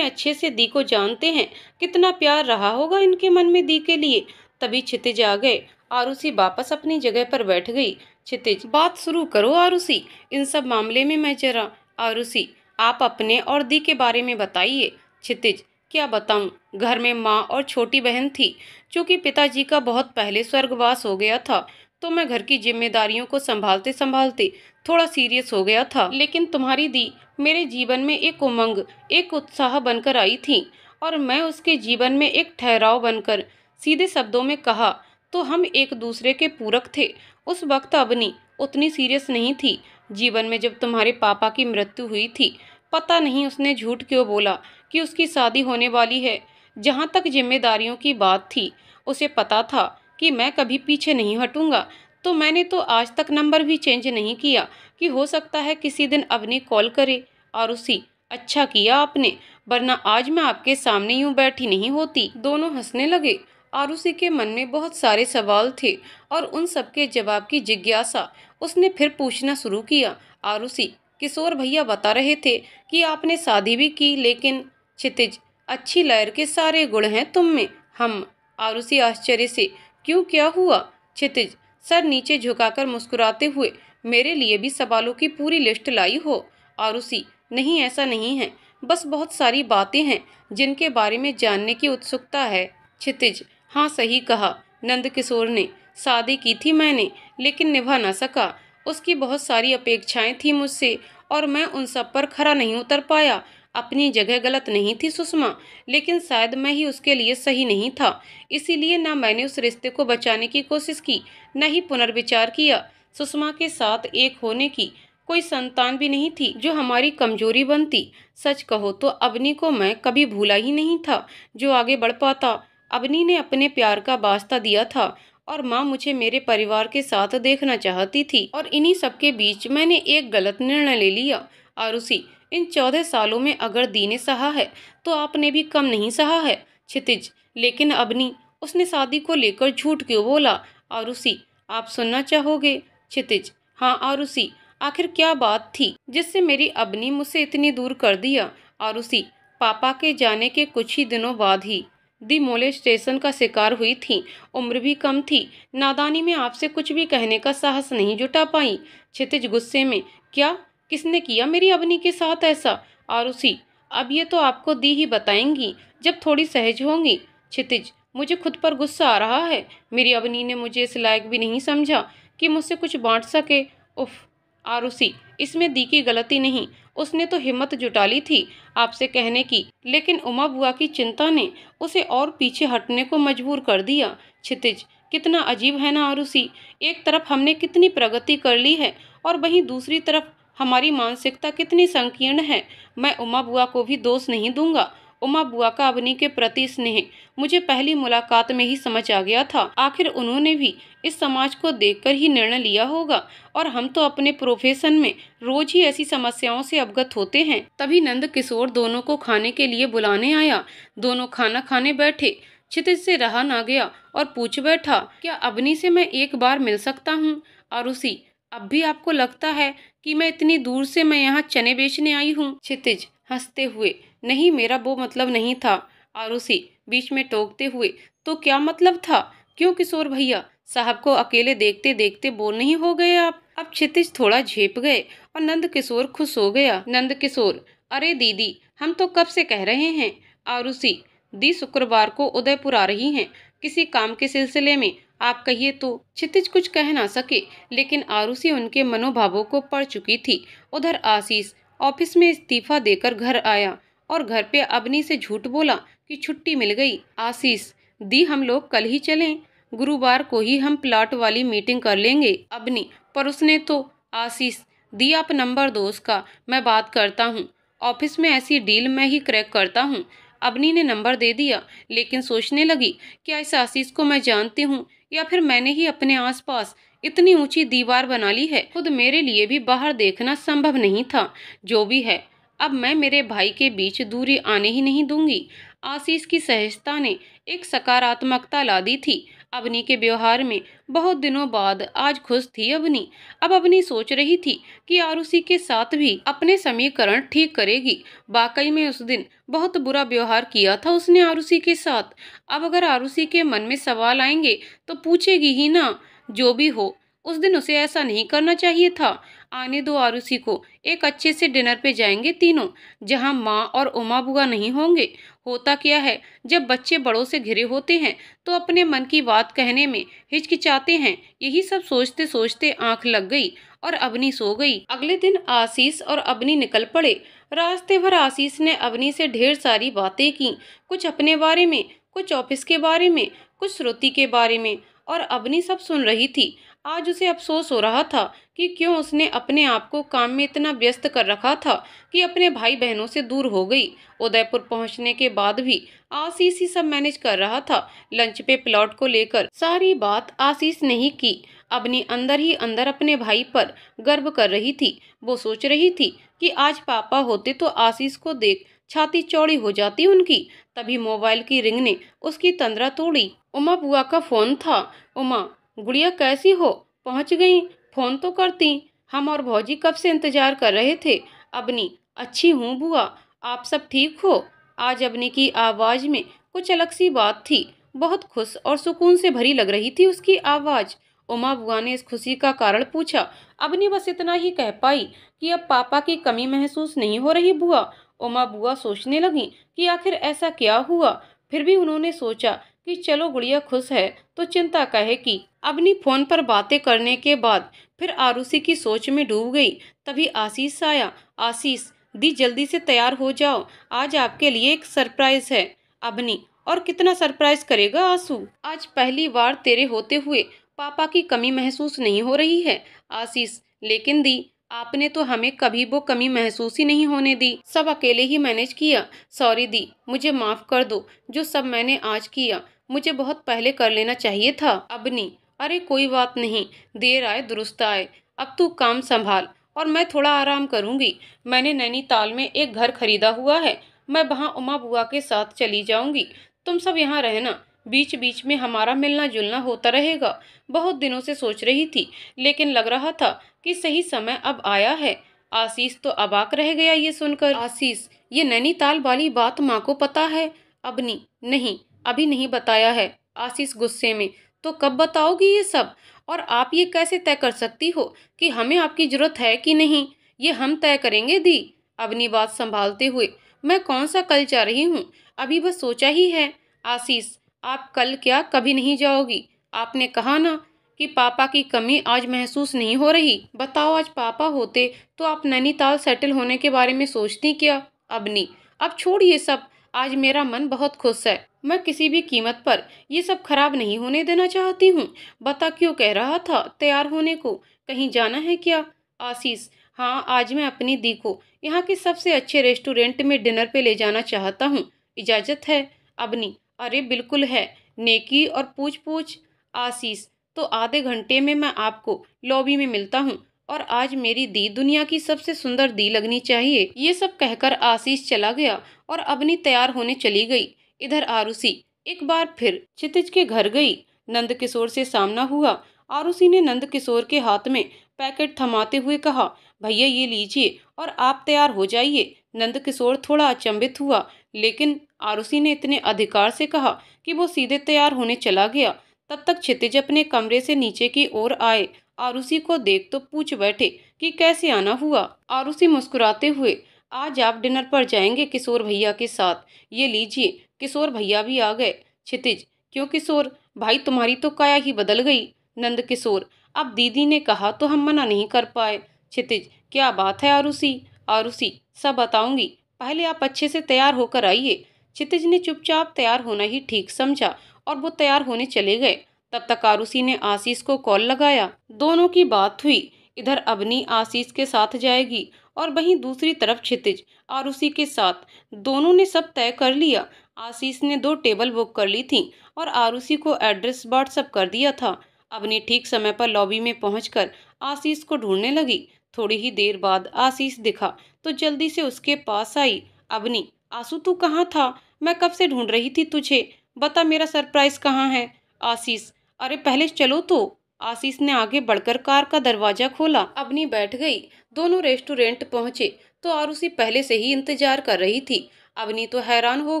अच्छे से दी को जानते हैं, कितना प्यार रहा होगा इनके मन में दी के लिए। तभी क्षितिज आ गए। आरुषि वापस अपनी जगह पर बैठ गई। क्षितिज, बात शुरू करो आरुषि, इन सब मामले में मैं जरा। आरुषि, आप अपने और दी के बारे में बताइए। क्षितिज, क्या बताऊं, घर में माँ और छोटी बहन थी। चूंकि पिताजी का बहुत पहले स्वर्गवास हो गया था, तो मैं घर की जिम्मेदारियों को संभालते संभालते थोड़ा सीरियस हो गया था। लेकिन तुम्हारी दी मेरे जीवन में एक उमंग, एक उत्साह बनकर आई थी, और मैं उसके जीवन में एक ठहराव बनकर। सीधे शब्दों में कहा तो हम एक दूसरे के पूरक थे। उस वक्त अवनी उतनी सीरियस नहीं थी। जीवन में जब तुम्हारे पापा की मृत्यु हुई थी, पता नहीं उसने झूठ क्यों बोला कि उसकी शादी होने वाली है। जहाँ तक जिम्मेदारियों की बात थी, उसे पता था कि मैं कभी पीछे नहीं हटूंगा, तो मैंने तो आज तक नंबर भी चेंज नहीं किया कि हो सकता है किसी दिन अवनी कॉल करे। आरुषि, अच्छा किया आपने, वरना आज मैं आपके सामने यूं बैठी नहीं होती। दोनों हंसने लगे। आरुषि के मन में बहुत सारे सवाल थे और उन सबके जवाब की जिज्ञासा उसने फिर पूछना शुरू किया। आरुषि, किशोर भैया बता रहे थे कि आपने शादी भी की, लेकिन। क्षितिज, अच्छी लहर के सारे गुण हैं तुम में। हम। आरुषि आश्चर्य से, क्यों, क्या हुआ? क्षितिज सर नीचे झुकाकर मुस्कुराते हुए, मेरे लिए भी सवालों की पूरी लिस्ट लाई हो? आरुषि, नहीं ऐसा नहीं है, बस बहुत सारी बातें हैं जिनके बारे में जानने की उत्सुकता है। क्षितिज, हाँ सही कहा। नंद किशोर ने शादी की थी मैंने, लेकिन निभा न सका। उसकी बहुत सारी अपेक्षाएं थी मुझसे और मैं उन सब पर खरा नहीं उतर पाया। अपनी जगह गलत नहीं थी सुषमा, लेकिन शायद मैं ही उसके लिए सही नहीं था। इसीलिए ना मैंने उस रिश्ते को बचाने की कोशिश की, न ही पुनर्विचार किया। सुषमा के साथ एक होने की कोई संतान भी नहीं थी जो हमारी कमजोरी बनती। सच कहो तो अवनी को मैं कभी भूला ही नहीं था जो आगे बढ़ पाता। अवनी ने अपने प्यार का वास्ता दिया था और माँ मुझे मेरे परिवार के साथ देखना चाहती थी, और इन्हीं सबके बीच मैंने एक गलत निर्णय ले लिया। आरुषि, इन 14 सालों में अगर दी ने सहा है तो आपने भी कम नहीं सहा है। क्षितिज, लेकिन अवनी, उसने शादी को लेकर झूठ क्यों बोला? आरुषि, आप सुनना चाहोगे? क्षितिज, हाँ आरुषि, आखिर क्या बात थी जिससे मेरी अवनी मुझसे इतनी दूर कर दिया? आरुषि, पापा के जाने के कुछ ही दिनों बाद ही दी मोलेस्टेशन का शिकार हुई थी। उम्र भी कम थी, नादानी में आपसे कुछ भी कहने का साहस नहीं जुटा पाई। क्षितिज गुस्से में, क्या? किसने किया मेरी अवनी के साथ ऐसा? आरुषि, अब ये तो आपको दी ही बताएंगी जब थोड़ी सहज होंगी। क्षितिज, मुझे खुद पर गुस्सा आ रहा है। मेरी अवनी ने मुझे इस लायक भी नहीं समझा कि मुझसे कुछ बांट सके। उफ। आरुषि, इसमें दी की गलती नहीं, उसने तो हिम्मत जुटा ली थी आपसे कहने की, लेकिन उमा बुआ की चिंता ने उसे और पीछे हटने को मजबूर कर दिया। क्षितिज, कितना अजीब है ना आरुषि, एक तरफ हमने कितनी प्रगति कर ली है और वहीं दूसरी तरफ हमारी मानसिकता कितनी संकीर्ण है। मैं उमा बुआ को भी दोष नहीं दूंगा। उमा बुआ का अवनी के प्रति स्नेह मुझे पहली मुलाकात में ही समझ आ गया था। आखिर उन्होंने भी इस समाज को देखकर ही निर्णय लिया होगा, और हम तो अपने प्रोफेशन में रोज ही ऐसी समस्याओं से अवगत होते हैं। तभी नंद किशोर दोनों को खाने के लिए बुलाने आया। दोनों खाना खाने बैठे। क्षितिज से रहा ना गया और पूछ बैठा, क्या अवनी से मैं एक बार मिल सकता हूँ? आरुषि, अब भी आपको लगता है कि मैं इतनी दूर से मैं यहाँ चने बेचने आई हूँ? क्षितिज हंसते हुए, नहीं, मेरा वो मतलब नहीं था। आरुषि बीच में टोकते हुए, तो क्या मतलब था? क्यों किशोर भैया, साहब को अकेले देखते देखते बोर नहीं हो गए आप? अब क्षितिज थोड़ा झेप गए और नंद किशोर खुश हो गया। नंद किशोर, अरे दीदी, हम तो कब से कह रहे हैं। आरुषि, दी शुक्रवार को उदयपुर आ रही हैं, किसी काम के सिलसिले में, आप कहिए तो। क्षितिज कुछ कह ना सके, लेकिन आरुषि उनके मनोभावों को पढ़ चुकी थी। उधर आशीष ऑफिस में इस्तीफा देकर घर आया और घर पे अवनी से झूठ बोला कि छुट्टी मिल गई। आशीष, दी हम लोग कल ही चलें, गुरुवार को ही हम प्लाट वाली मीटिंग कर लेंगे। अवनी, पर उसने तो। आशीष, दी आप नंबर दो उसका, मैं बात करता हूँ। ऑफिस में ऐसी डील मैं ही क्रैक करता हूँ। अवनी ने नंबर दे दिया, लेकिन सोचने लगी, क्या इस आशीष को मैं जानती हूँ या फिर मैंने ही अपने आसपास इतनी ऊंची दीवार बना ली है। खुद मेरे लिए भी बाहर देखना संभव नहीं था। जो भी है, अब मैं मेरे भाई के बीच दूरी आने ही नहीं दूंगी। आशीष की सहजता ने एक सकारात्मकता ला दी थी अवनी के व्यवहार में। बहुत दिनों बाद आज खुश थी अवनी। अब अवनी सोच रही थी कि आरुषि के साथ भी अपने समीकरण ठीक करेगी। वाकई में उस दिन बहुत बुरा व्यवहार किया था उसने आरुषि के साथ। अब अगर आरुषि के मन में सवाल आएंगे तो पूछेगी ही ना। जो भी हो, उस दिन उसे ऐसा नहीं करना चाहिए था। आने दो आरुषि को, एक अच्छे से डिनर पे जाएंगे तीनों, जहां माँ और उमा बुआ नहीं होंगे। होता क्या है, जब बच्चे बड़ों से घिरे होते हैं तो अपने मन की बात कहने में हिचकिचाते हैं। यही सब सोचते सोचते आंख लग गई और अवनी सो गई। अगले दिन आशीष और अवनी निकल पड़े। रास्ते भर आशीष ने अवनी से ढेर सारी बातें की, कुछ अपने बारे में, कुछ ऑफिस के बारे में, कुछ श्रुति के बारे में, और अवनी सब सुन रही थी। आज उसे अफसोस हो रहा था कि क्यों उसने अपने आप को काम में इतना व्यस्त कर रखा था कि अपने भाई बहनों से दूर हो गई। उदयपुर पहुंचने के बाद भी आशीष ही सब मैनेज कर रहा था। लंच पे प्लॉट को लेकर सारी बात आशीष ने ही की। अवनी अंदर ही अंदर अपने भाई पर गर्व कर रही थी। वो सोच रही थी कि आज पापा होते तो आशीष को देख छाती चौड़ी हो जाती उनकी। तभी मोबाइल की रिंग ने उसकी तंद्रा तोड़ी। उमा बुआ का फोन था। उमा, गुड़िया कैसी हो, पहुंच गई? फोन तो करती, हम और भौजी कब से इंतजार कर रहे थे। अवनी, अच्छी हूँ बुआ, आप सब ठीक हो? आज अवनी की आवाज में कुछ अलग सी बात थी। बहुत खुश और सुकून से भरी लग रही थी उसकी आवाज। उमा बुआ ने इस खुशी का कारण पूछा। अवनी बस इतना ही कह पाई कि अब पापा की कमी महसूस नहीं हो रही बुआ। उमा बुआ सोचने लगी कि आखिर ऐसा क्या हुआ। फिर भी उन्होंने सोचा कि चलो गुड़िया खुश है तो चिंता काहे की। अवनी फोन पर बातें करने के बाद फिर आरुषि की सोच में डूब गई। तभी आशीष आया। आशीष, दी जल्दी से तैयार हो जाओ, आज आपके लिए एक सरप्राइज है। अबनी, और कितना सरप्राइज करेगा आंसू? आज पहली बार तेरे होते हुए पापा की कमी महसूस नहीं हो रही है आशीष। लेकिन दी, आपने तो हमें कभी वो कमी महसूस ही नहीं होने दी, सब अकेले ही मैनेज किया। सॉरी दी, मुझे माफ कर दो, जो सब मैंने आज किया मुझे बहुत पहले कर लेना चाहिए था। अबनी, अरे कोई बात नहीं, देर आए दुरुस्त आए। अब तू काम संभाल और मैं थोड़ा आराम करूंगी। मैंने नैनीताल में एक घर खरीदा हुआ है, मैं वहाँ उमा बुआ के साथ चली जाऊंगी। तुम सब यहाँ रहना, बीच बीच में हमारा मिलना जुलना होता रहेगा। बहुत दिनों से सोच रही थी, लेकिन लग रहा था कि सही समय अब आया है। आशीष तो अबाक रह गया ये सुनकर। आशीष, ये नैनीताल वाली बात माँ को पता है? अबनी, नहीं, अभी नहीं बताया है। आशीष गुस्से में, तो कब बताओगी ये सब? और आप ये कैसे तय कर सकती हो कि हमें आपकी जरूरत है कि नहीं? ये हम तय करेंगे दी। अबनी बात संभालते हुए, मैं कौन सा कल जा रही हूँ, अभी बस सोचा ही है। आशीष, आप कल क्या कभी नहीं जाओगी? आपने कहा ना कि पापा की कमी आज महसूस नहीं हो रही। बताओ, आज पापा होते तो आप नैनीताल सेटल होने के बारे में सोचती क्या? अबनी, अब छोड़ ये सब, आज मेरा मन बहुत खुश है। मैं किसी भी कीमत पर ये सब खराब नहीं होने देना चाहती हूँ। बता, क्यों कह रहा था तैयार होने को, कहीं जाना है क्या? आशीष, हाँ, आज मैं अपनी दी को यहाँ के सबसे अच्छे रेस्टोरेंट में डिनर पे ले जाना चाहता हूँ, इजाज़त है? अबनी, अरे बिल्कुल है, नेकी और पूछ पूछ। आशीष, तो आधे घंटे में मैं आपको लॉबी में मिलता हूँ, और आज मेरी दी दुनिया की सबसे सुंदर दी लगनी चाहिए। ये सब कहकर आशीष चला गया और अबनी तैयार होने चली गई। इधर आरुषि एक बार फिर क्षितिज के घर गई। नंद किशोर से सामना हुआ। आरुषि ने नंद किशोर के हाथ में पैकेट थमाते हुए कहा, भैया ये लीजिए और आप तैयार हो जाइए। नंद किशोर थोड़ा अचंभित हुआ, लेकिन आरुषि ने इतने अधिकार से कहा कि वो सीधे तैयार होने चला गया। तब तक क्षितिज अपने कमरे से नीचे की ओर आए। आरुषि को देख तो पूछ बैठे कि कैसे आना हुआ। आरुषि मुस्कुराते हुए, आज आप डिनर पर जाएंगे किशोर भैया के साथ, ये लीजिए। किशोर भैया भी आ गए। क्षितिज, क्यों किशोर भाई, तुम्हारी तो काया ही बदल गई। नंद किशोर, अब दीदी ने कहा तो हम मना नहीं कर पाए। क्षितिज, क्या बात है आरुषि? आरुषि, सब बताऊंगी, पहले आप अच्छे से तैयार होकर आइए। क्षितिज ने चुपचाप तैयार होना ही ठीक समझा और वो तैयार होने चले गए। तब तक आरुषि ने आशीष को कॉल लगाया। दोनों की बात हुई। इधर अबनी आशीष के साथ जाएगी और वहीं दूसरी तरफ क्षितिज आरुषि के साथ। दोनों ने सब तय कर लिया। आशीष ने 2 टेबल बुक कर ली थी और आरुषि को एड्रेस व्हाट्सएप कर दिया था। अबनी ठीक समय पर लॉबी में पहुंचकर आशीष को ढूंढने लगी। थोड़ी ही देर बाद आशीष दिखा तो जल्दी से उसके पास आई। अबनी, आंसू तू कहाँ था? मैं कब से ढूंढ रही थी तुझे, बता मेरा सरप्राइज कहाँ है? आशीष, अरे पहले चलो तो। आशीष ने आगे बढ़कर कार का दरवाजा खोला। अबनी बैठ गई। दोनों रेस्टोरेंट पहुंचे तो आरुषि पहले से ही इंतजार कर रही थी। अबनी तो हैरान हो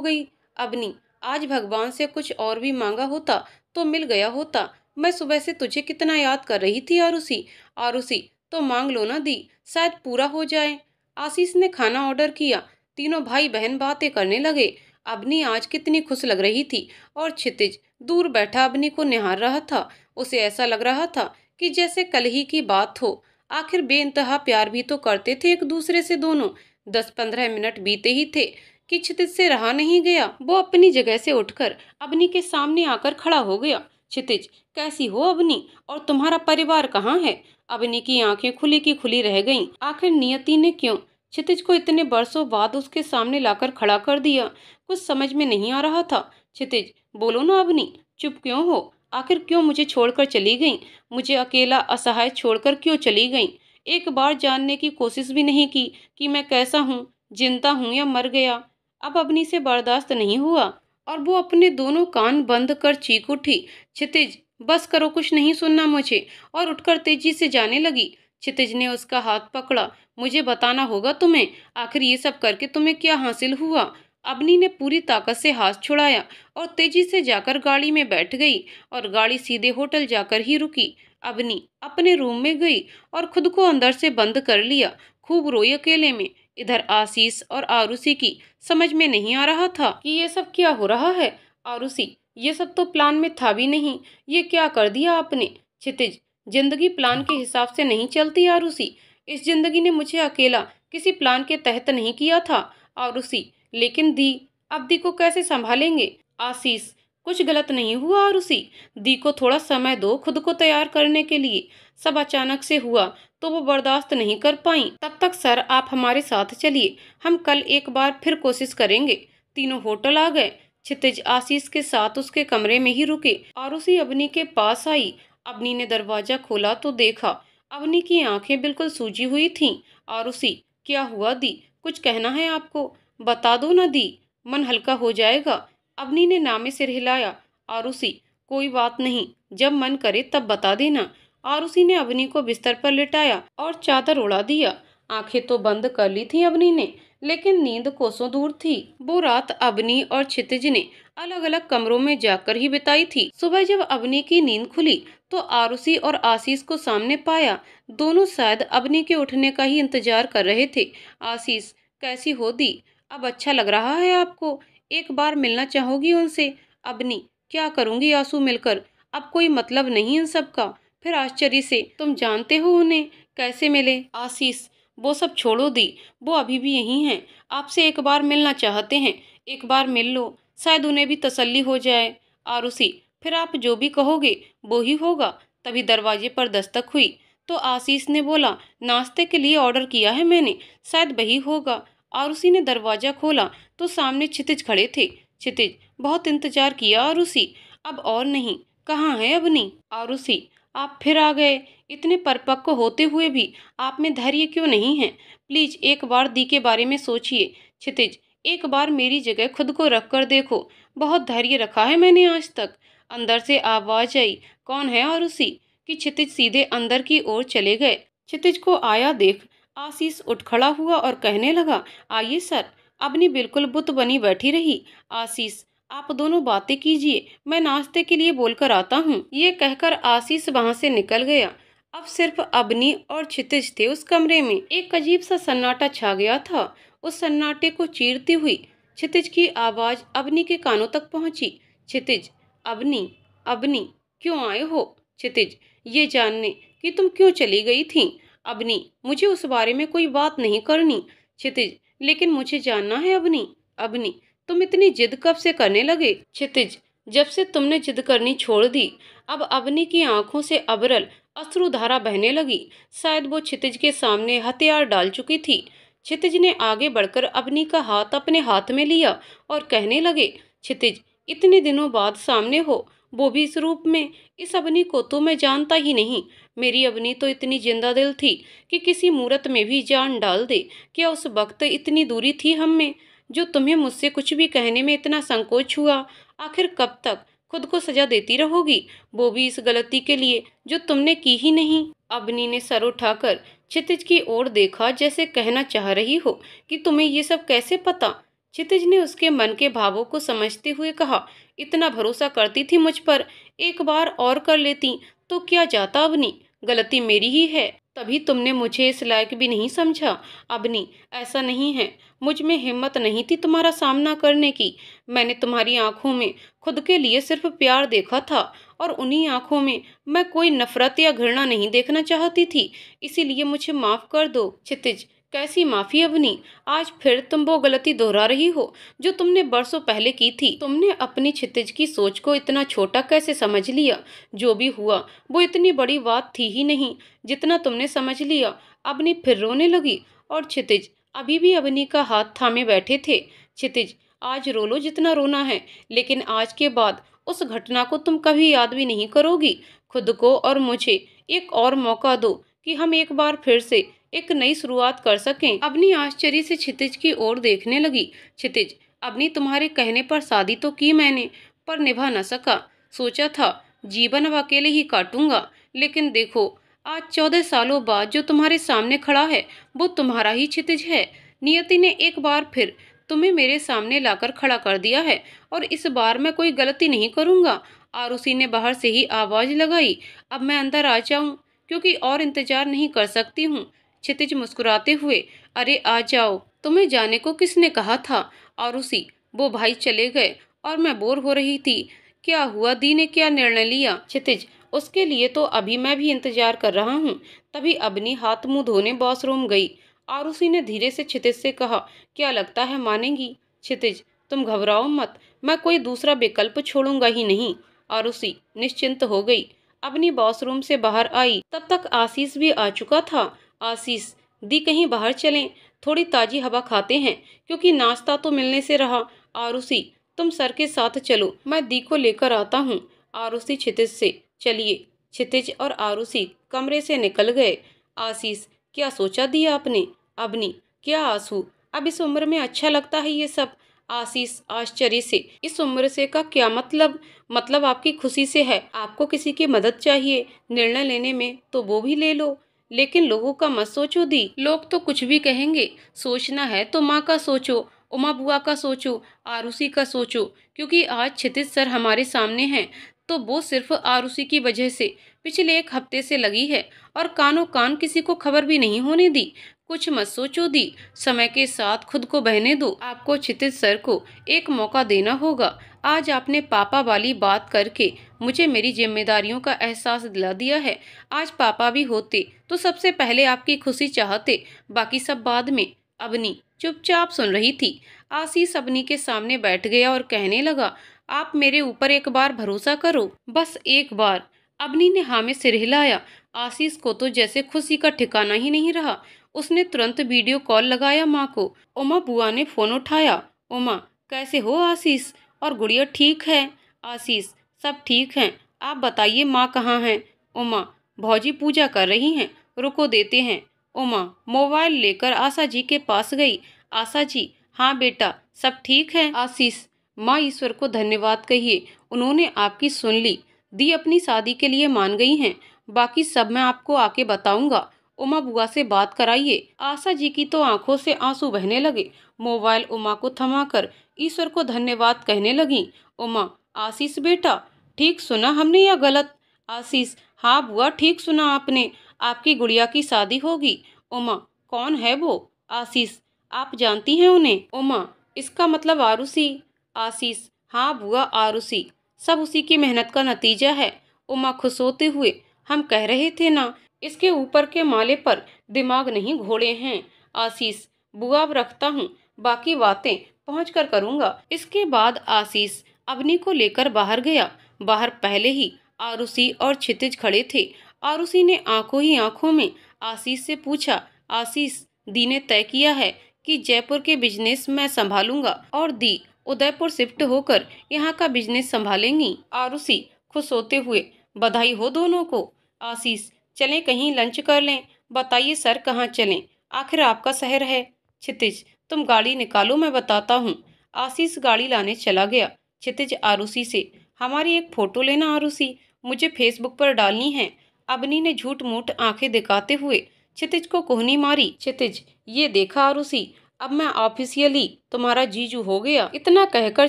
गई। अबनी, आज भगवान से कुछ और भी मांगा होता तो मिल गया होता। मैं सुबह से तुझे कितना याद कर रही थी आरुषि। आरुषि, तो मांग लो ना दी, शायद पूरा हो जाए। आशीष ने खाना ऑर्डर किया। तीनों भाई बहन बातें करने लगे। अबनी आज कितनी खुश लग रही थी और क्षितिज दूर बैठा अबनी को निहार रहा था। उसे ऐसा लग रहा था कि जैसे कल ही की बात हो। आखिर बेइंतहा प्यार भी तो करते थे एक दूसरे से दोनों। 10-15 मिनट बीते ही थे कि क्षितिज से रहा नहीं गया। वो अपनी जगह से उठकर अबनी के सामने आकर खड़ा हो गया। क्षितिज, कैसी हो अबनी, और तुम्हारा परिवार कहाँ है? अबनी की आंखें खुली की खुली रह गईं। आखिर नियति ने क्यों क्षितिज को इतने बरसों बाद उसके सामने लाकर खड़ा कर दिया? कुछ समझ में नहीं आ रहा था। क्षितिज, बोलो ना अबनी, चुप क्यों हो? आखिर क्यों मुझे छोड़कर चली गईं? मुझे अकेला असहाय छोड़कर क्यों चली गईं? एक बार जानने की कोशिश भी नहीं की कि मैं कैसा हूँ, जिंदा हूँ या मर गया। अब अबनी से बर्दाश्त नहीं हुआ और वो अपने दोनों कान बंद कर चीख उठी, क्षितिज बस करो, कुछ नहीं सुनना मुझे, और उठकर तेजी से जाने लगी। क्षितिज ने उसका हाथ पकड़ा। मुझे बताना होगा तुम्हें, आखिर ये सब करके तुम्हें क्या हासिल हुआ? अबनी ने पूरी ताकत से हाथ छुड़ाया और तेजी से जाकर गाड़ी में बैठ गई और गाड़ी सीधे होटल जाकर ही रुकी। अबनी अपने रूम में गई और खुद को अंदर से बंद कर लिया। खूब रोई अकेले में। इधर आशीष और आरुषि की समझ में नहीं आ रहा था कि ये सब क्या हो रहा है। आरुषि, ये सब तो प्लान में था भी नहीं, ये क्या कर दिया आपने? क्षितिज, जिंदगी प्लान के हिसाब से नहीं चलती आरुषि। इस जिंदगी ने मुझे अकेला किसी प्लान के तहत नहीं किया था। आरुषि, लेकिन दी, अब दी को कैसे संभालेंगे? आशीष, कुछ गलत नहीं हुआ आरुषि, दी को थोड़ा समय दो खुद को तैयार करने के लिए। सब अचानक से हुआ तो वो बर्दाश्त नहीं कर पाई। तब तक सर आप हमारे साथ चलिए, हम कल एक बार फिर कोशिश करेंगे। तीनों होटल आ गए। क्षितिज आशीष के साथ उसके कमरे में ही रुके। आरुषि अवनी के पास आई। अवनी ने दरवाजा खोला तो देखा अवनी की आंखें बिल्कुल सूजी हुई थीं। आरुषि, क्या हुआ दी? कुछ कहना है आपको? बता दो ना दी, मन हल्का हो जाएगा। अवनी ने नामे सिर हिलाया। आरुषि, कोई बात नहीं, जब मन करे तब बता देना। आरुषि ने अवनी को बिस्तर पर लिटाया और चादर उड़ा दिया। आंखें तो बंद कर ली थी अवनी ने, लेकिन नींद कोसों दूर थी। वो रात अवनी और क्षितिज ने अलग अलग कमरों में जाकर ही बिताई थी। सुबह जब अवनी की नींद खुली तो आरुषि और आशीष को सामने पाया। दोनों शायद अवनी के उठने का ही इंतजार कर रहे थे। आशीष, कैसी हो दी? अब अच्छा लग रहा है आपको? एक बार मिलना चाहोगी उनसे? अवनी, क्या करूंगी आंसू मिलकर, अब कोई मतलब नहीं इन सब का। फिर आश्चर्य से, तुम जानते हो उन्हें? कैसे मिले? आशीष, वो सब छोड़ो दी, वो अभी भी यहीं हैं, आपसे एक बार मिलना चाहते हैं। एक बार मिल लो, शायद उन्हें भी तसल्ली हो जाए। आरुषि, फिर आप जो भी कहोगे वो ही होगा। तभी दरवाजे पर दस्तक हुई तो आशीष ने बोला, नाश्ते के लिए ऑर्डर किया है मैंने, शायद वही होगा। आरुषि ने दरवाजा खोला तो सामने क्षितिज खड़े थे। क्षितिज, बहुत इंतजार किया आरुषि, अब और नहीं, कहाँ है अवनी? आरुषि, आप फिर आ गए। इतने परिपक्व होते हुए भी आप में धैर्य क्यों नहीं है? प्लीज एक बार दी के बारे में सोचिए। क्षितिज, एक बार मेरी जगह खुद को रख कर देखो, बहुत धैर्य रखा है मैंने आज तक। अंदर से आवाज आई, कौन है आरुषि? कि क्षितिज सीधे अंदर की ओर चले गए। क्षितिज को आया देख आशीष उठ खड़ा हुआ और कहने लगा, आइए सर। अवनी बिल्कुल बुत बनी बैठी रही। आशीष, आप दोनों बातें कीजिए, मैं नाश्ते के लिए बोलकर आता हूँ। ये कहकर आशीष वहां से निकल गया। अब सिर्फ अवनी और क्षितिज थे उस कमरे में। एक अजीब सा सन्नाटा छा गया था। उस सन्नाटे को चीरती हुई क्षितिज की आवाज अवनी के कानों तक पहुंची। क्षितिज, अवनी, अवनी, क्यों आए हो? क्षितिज, ये जानने कि तुम क्यों चली गई थी। अवनी, मुझे उस बारे में कोई बात नहीं करनी। क्षितिज, लेकिन मुझे जानना है अवनी। अवनी, तुम इतनी जिद कब से करने लगे? क्षितिज, जब से तुमने जिद करनी छोड़ दी। अब अवनी की आंखों से अबरल अश्रुधारा बहने लगी। शायद वो क्षितिज के सामने हथियार डाल चुकी थी। क्षितिज ने आगे बढ़कर अवनी का हाथ अपने हाथ में लिया और कहने लगे, क्षितिज, इतने दिनों बाद सामने हो, वो भी इस रूप में। इस अवनी को तो मैं जानता ही नहीं। मेरी अवनी तो इतनी जिंदा दिल थी कि किसी मूरत में भी जान डाल दे। क्या उस वक्त इतनी दूरी थी हम में, जो तुम्हें मुझसे कुछ भी कहने में इतना संकोच हुआ? आखिर कब तक खुद को सजा देती रहोगी, वो भी इस गलती के लिए जो तुमने की ही नहीं? अवनी ने सर उठाकर क्षितिज की ओर देखा, जैसे कहना चाह रही हो कि तुम्हें ये सब कैसे पता? क्षितिज ने उसके मन के भावों को समझते हुए कहा, इतना भरोसा करती थी मुझ पर, एक बार और कर लेती तो क्या जाता अवनी? गलती मेरी ही है, तभी तुमने मुझे इस लायक भी नहीं समझा। अवनी, ऐसा नहीं है, मुझ में हिम्मत नहीं थी तुम्हारा सामना करने की। मैंने तुम्हारी आंखों में खुद के लिए सिर्फ प्यार देखा था, और उन्हीं आंखों में मैं कोई नफरत या घृणा नहीं देखना चाहती थी। इसीलिए मुझे माफ कर दो। क्षितिज, कैसी माफी अवनी? आज फिर तुम वो गलती दोहरा रही हो जो तुमने बरसों पहले की थी। तुमने अपनी क्षितिज की सोच को इतना छोटा कैसे समझ लिया? जो भी हुआ वो इतनी बड़ी बात थी ही नहीं जितना तुमने समझ लिया। अवनी फिर रोने लगी और क्षितिज अभी भी अवनी का हाथ थामे बैठे थे। क्षितिज, आज रो लो जितना रोना है, लेकिन आज के बाद उस घटना को तुम कभी याद भी नहीं करोगी। खुद को और मुझे एक और मौका दो कि हम एक बार फिर से एक नई शुरुआत कर सकें। अवनी आश्चर्य से क्षितिज की ओर देखने लगी। क्षितिज, अवनी, तुम्हारे कहने पर शादी तो की मैंने, पर निभा न सका। सोचा था जीवन अब अकेले ही काटूंगा, लेकिन देखो आज 14 सालों बाद जो तुम्हारे सामने खड़ा है वो तुम्हारा ही क्षितिज है। नियति ने एक बार फिर तुम्हें मेरे सामने लाकर खड़ा कर दिया है, और इस बार मैं कोई गलती नहीं करूंगा। आरुषि ने बाहर से ही आवाज लगाई, अब मैं अंदर आ जाऊं, क्योंकि और इंतजार नहीं कर सकती हूँ। क्षितिज मुस्कुराते हुए, अरे आ जाओ, तुम्हें जाने को किसने कहा था? आरुषि, वो भाई चले गए और मैं बोर हो रही थी। क्या हुआ, दी ने क्या निर्णय लिया? क्षितिज, उसके लिए तो अभी मैं भी इंतजार कर रहा हूँ। तभी अवनी हाथ मुंह धोने वॉशरूम गई। आरुषि ने धीरे से क्षितिज से कहा। क्या लगता है मानेंगी? क्षितिज, तुम घबराओ मत, मैं कोई दूसरा विकल्प छोड़ूंगा ही नहीं। आरुषि निश्चिंत हो गई। अपनी वॉशरूम से बाहर आई, तब तक आशीष भी आ चुका था। आशीष, दी कहीं बाहर चलें, थोड़ी ताजी हवा खाते हैं, क्योंकि नाश्ता तो मिलने से रहा। आरुषि, तुम सर के साथ चलो, मैं दी को लेकर आता हूँ। आरुषि क्षितिज से, चलिए। क्षितिज और आरुषि कमरे से निकल गए। आशीष, क्या सोचा दिया आपने? अबनी, क्या आंसू? अब इस उम्र में अच्छा लगता है ये सब? आशीष आश्चर्य से, इस उम्र से का क्या मतलब? मतलब आपकी खुशी से है। आपको किसी की मदद चाहिए निर्णय लेने में तो वो भी ले लो, लेकिन लोगों का मत सोचो दी। लोग तो कुछ भी कहेंगे। सोचना है तो माँ का सोचो, उमा बुआ का सोचो, आरुषि का सोचो। क्योंकि आज क्षितिज सर हमारे सामने हैं तो वो सिर्फ आरुषि की वजह से पिछले 1 हफ्ते से लगी है, और कानों कान किसी को खबर भी नहीं होने दी। कुछ मत सोचो दी, समय के साथ खुद को बहने दो। आपको क्षितिज सर को एक मौका देना होगा। आज आपने पापा वाली बात करके मुझे मेरी जिम्मेदारियों का एहसास दिला दिया है। आज पापा भी होते तो सबसे पहले आपकी खुशी चाहते, बाकी सब बाद में। अबनी चुपचाप सुन रही थी। आशीष अबनी के सामने बैठ गया और कहने लगा, आप मेरे ऊपर एक बार भरोसा करो, बस एक बार। अबनी ने हाँ में सिर हिलाया। आशीष को तो जैसे खुशी का ठिकाना ही नहीं रहा। उसने तुरंत वीडियो कॉल लगाया माँ को। उमा बुआ ने फोन उठाया। उमा, कैसे हो आशीष? और गुड़िया ठीक है? आशीष, सब ठीक हैं। आप बताइए माँ कहाँ हैं? उमा, भौजी पूजा कर रही हैं, रुको देते हैं। उमा मोबाइल लेकर आशा जी के पास गई। आशा जी, हाँ बेटा, सब ठीक है। आशीष, माँ ईश्वर को धन्यवाद कहिए, उन्होंने आपकी सुन ली। दी अपनी शादी के लिए मान गई हैं, बाकी सब मैं आपको आके बताऊंगा। उमा बुआ से बात कराइए। आशा जी की तो आंखों से आंसू बहने लगे। मोबाइल उमा को थमाकर ईश्वर को धन्यवाद कहने लगी। उमा, आशीष बेटा, ठीक सुना हमने या गलत? आशीष, हाँ बुआ, ठीक सुना आपने, आपकी गुड़िया की शादी होगी। उमा, कौन है वो? आशीष, आप जानती हैं उन्हें? उमा, इसका मतलब आरुषि। आशीष, हाँ बुआ, आरुषि। सब उसी की मेहनत का नतीजा है। उमा खुश होते हुए, हम कह रहे थे ना, इसके ऊपर के माले पर दिमाग नहीं घोड़े हैं। आशीष, बुआ अब रखता हूँ, बाकी बातें पहुँच कर करूँगा। इसके बाद आशीष अवनी को लेकर बाहर गया। बाहर पहले ही आरुषि और क्षितिज खड़े थे। आरुषि ने आंखों ही आंखों में आशीष से पूछा, आशीष, दी ने तय किया है कि जयपुर के बिजनेस मैं संभालूंगा और दी उदयपुर शिफ्ट होकर यहाँ का बिजनेस संभालेंगी। आरुषि खुश होते हुए, बधाई हो दोनों को। आशीष, चलें कहीं लंच कर लें। बताइए सर, कहाँ चलें? आखिर आपका शहर है। क्षितिज, तुम गाड़ी निकालो, मैं बताता हूँ। आशीष गाड़ी लाने चला गया। क्षितिज आरुषि से, हमारी एक फोटो लेना आरुषि, मुझे फेसबुक पर डालनी है। अबनी ने झूठ मूठ आंखें दिखाते हुए क्षितिज को कोहनी मारी। क्षितिज, ये देखा आरुषि, अब मैं ऑफिशियली तुम्हारा जीजू हो गया। इतना कहकर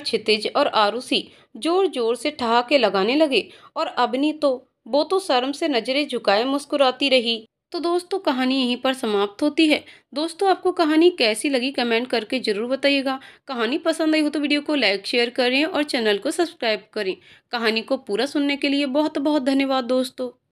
क्षितिज और आरुषि जोर जोर से ठहाके लगाने लगे, और अबनी तो वो तो शर्म से नजरें झुकाए मुस्कुराती रही। तो दोस्तों, कहानी यहीं पर समाप्त होती है। दोस्तों, आपको कहानी कैसी लगी कमेंट करके जरूर बताइएगा। कहानी पसंद आई हो तो वीडियो को लाइक शेयर करें और चैनल को सब्सक्राइब करें। कहानी को पूरा सुनने के लिए बहुत बहुत धन्यवाद दोस्तों।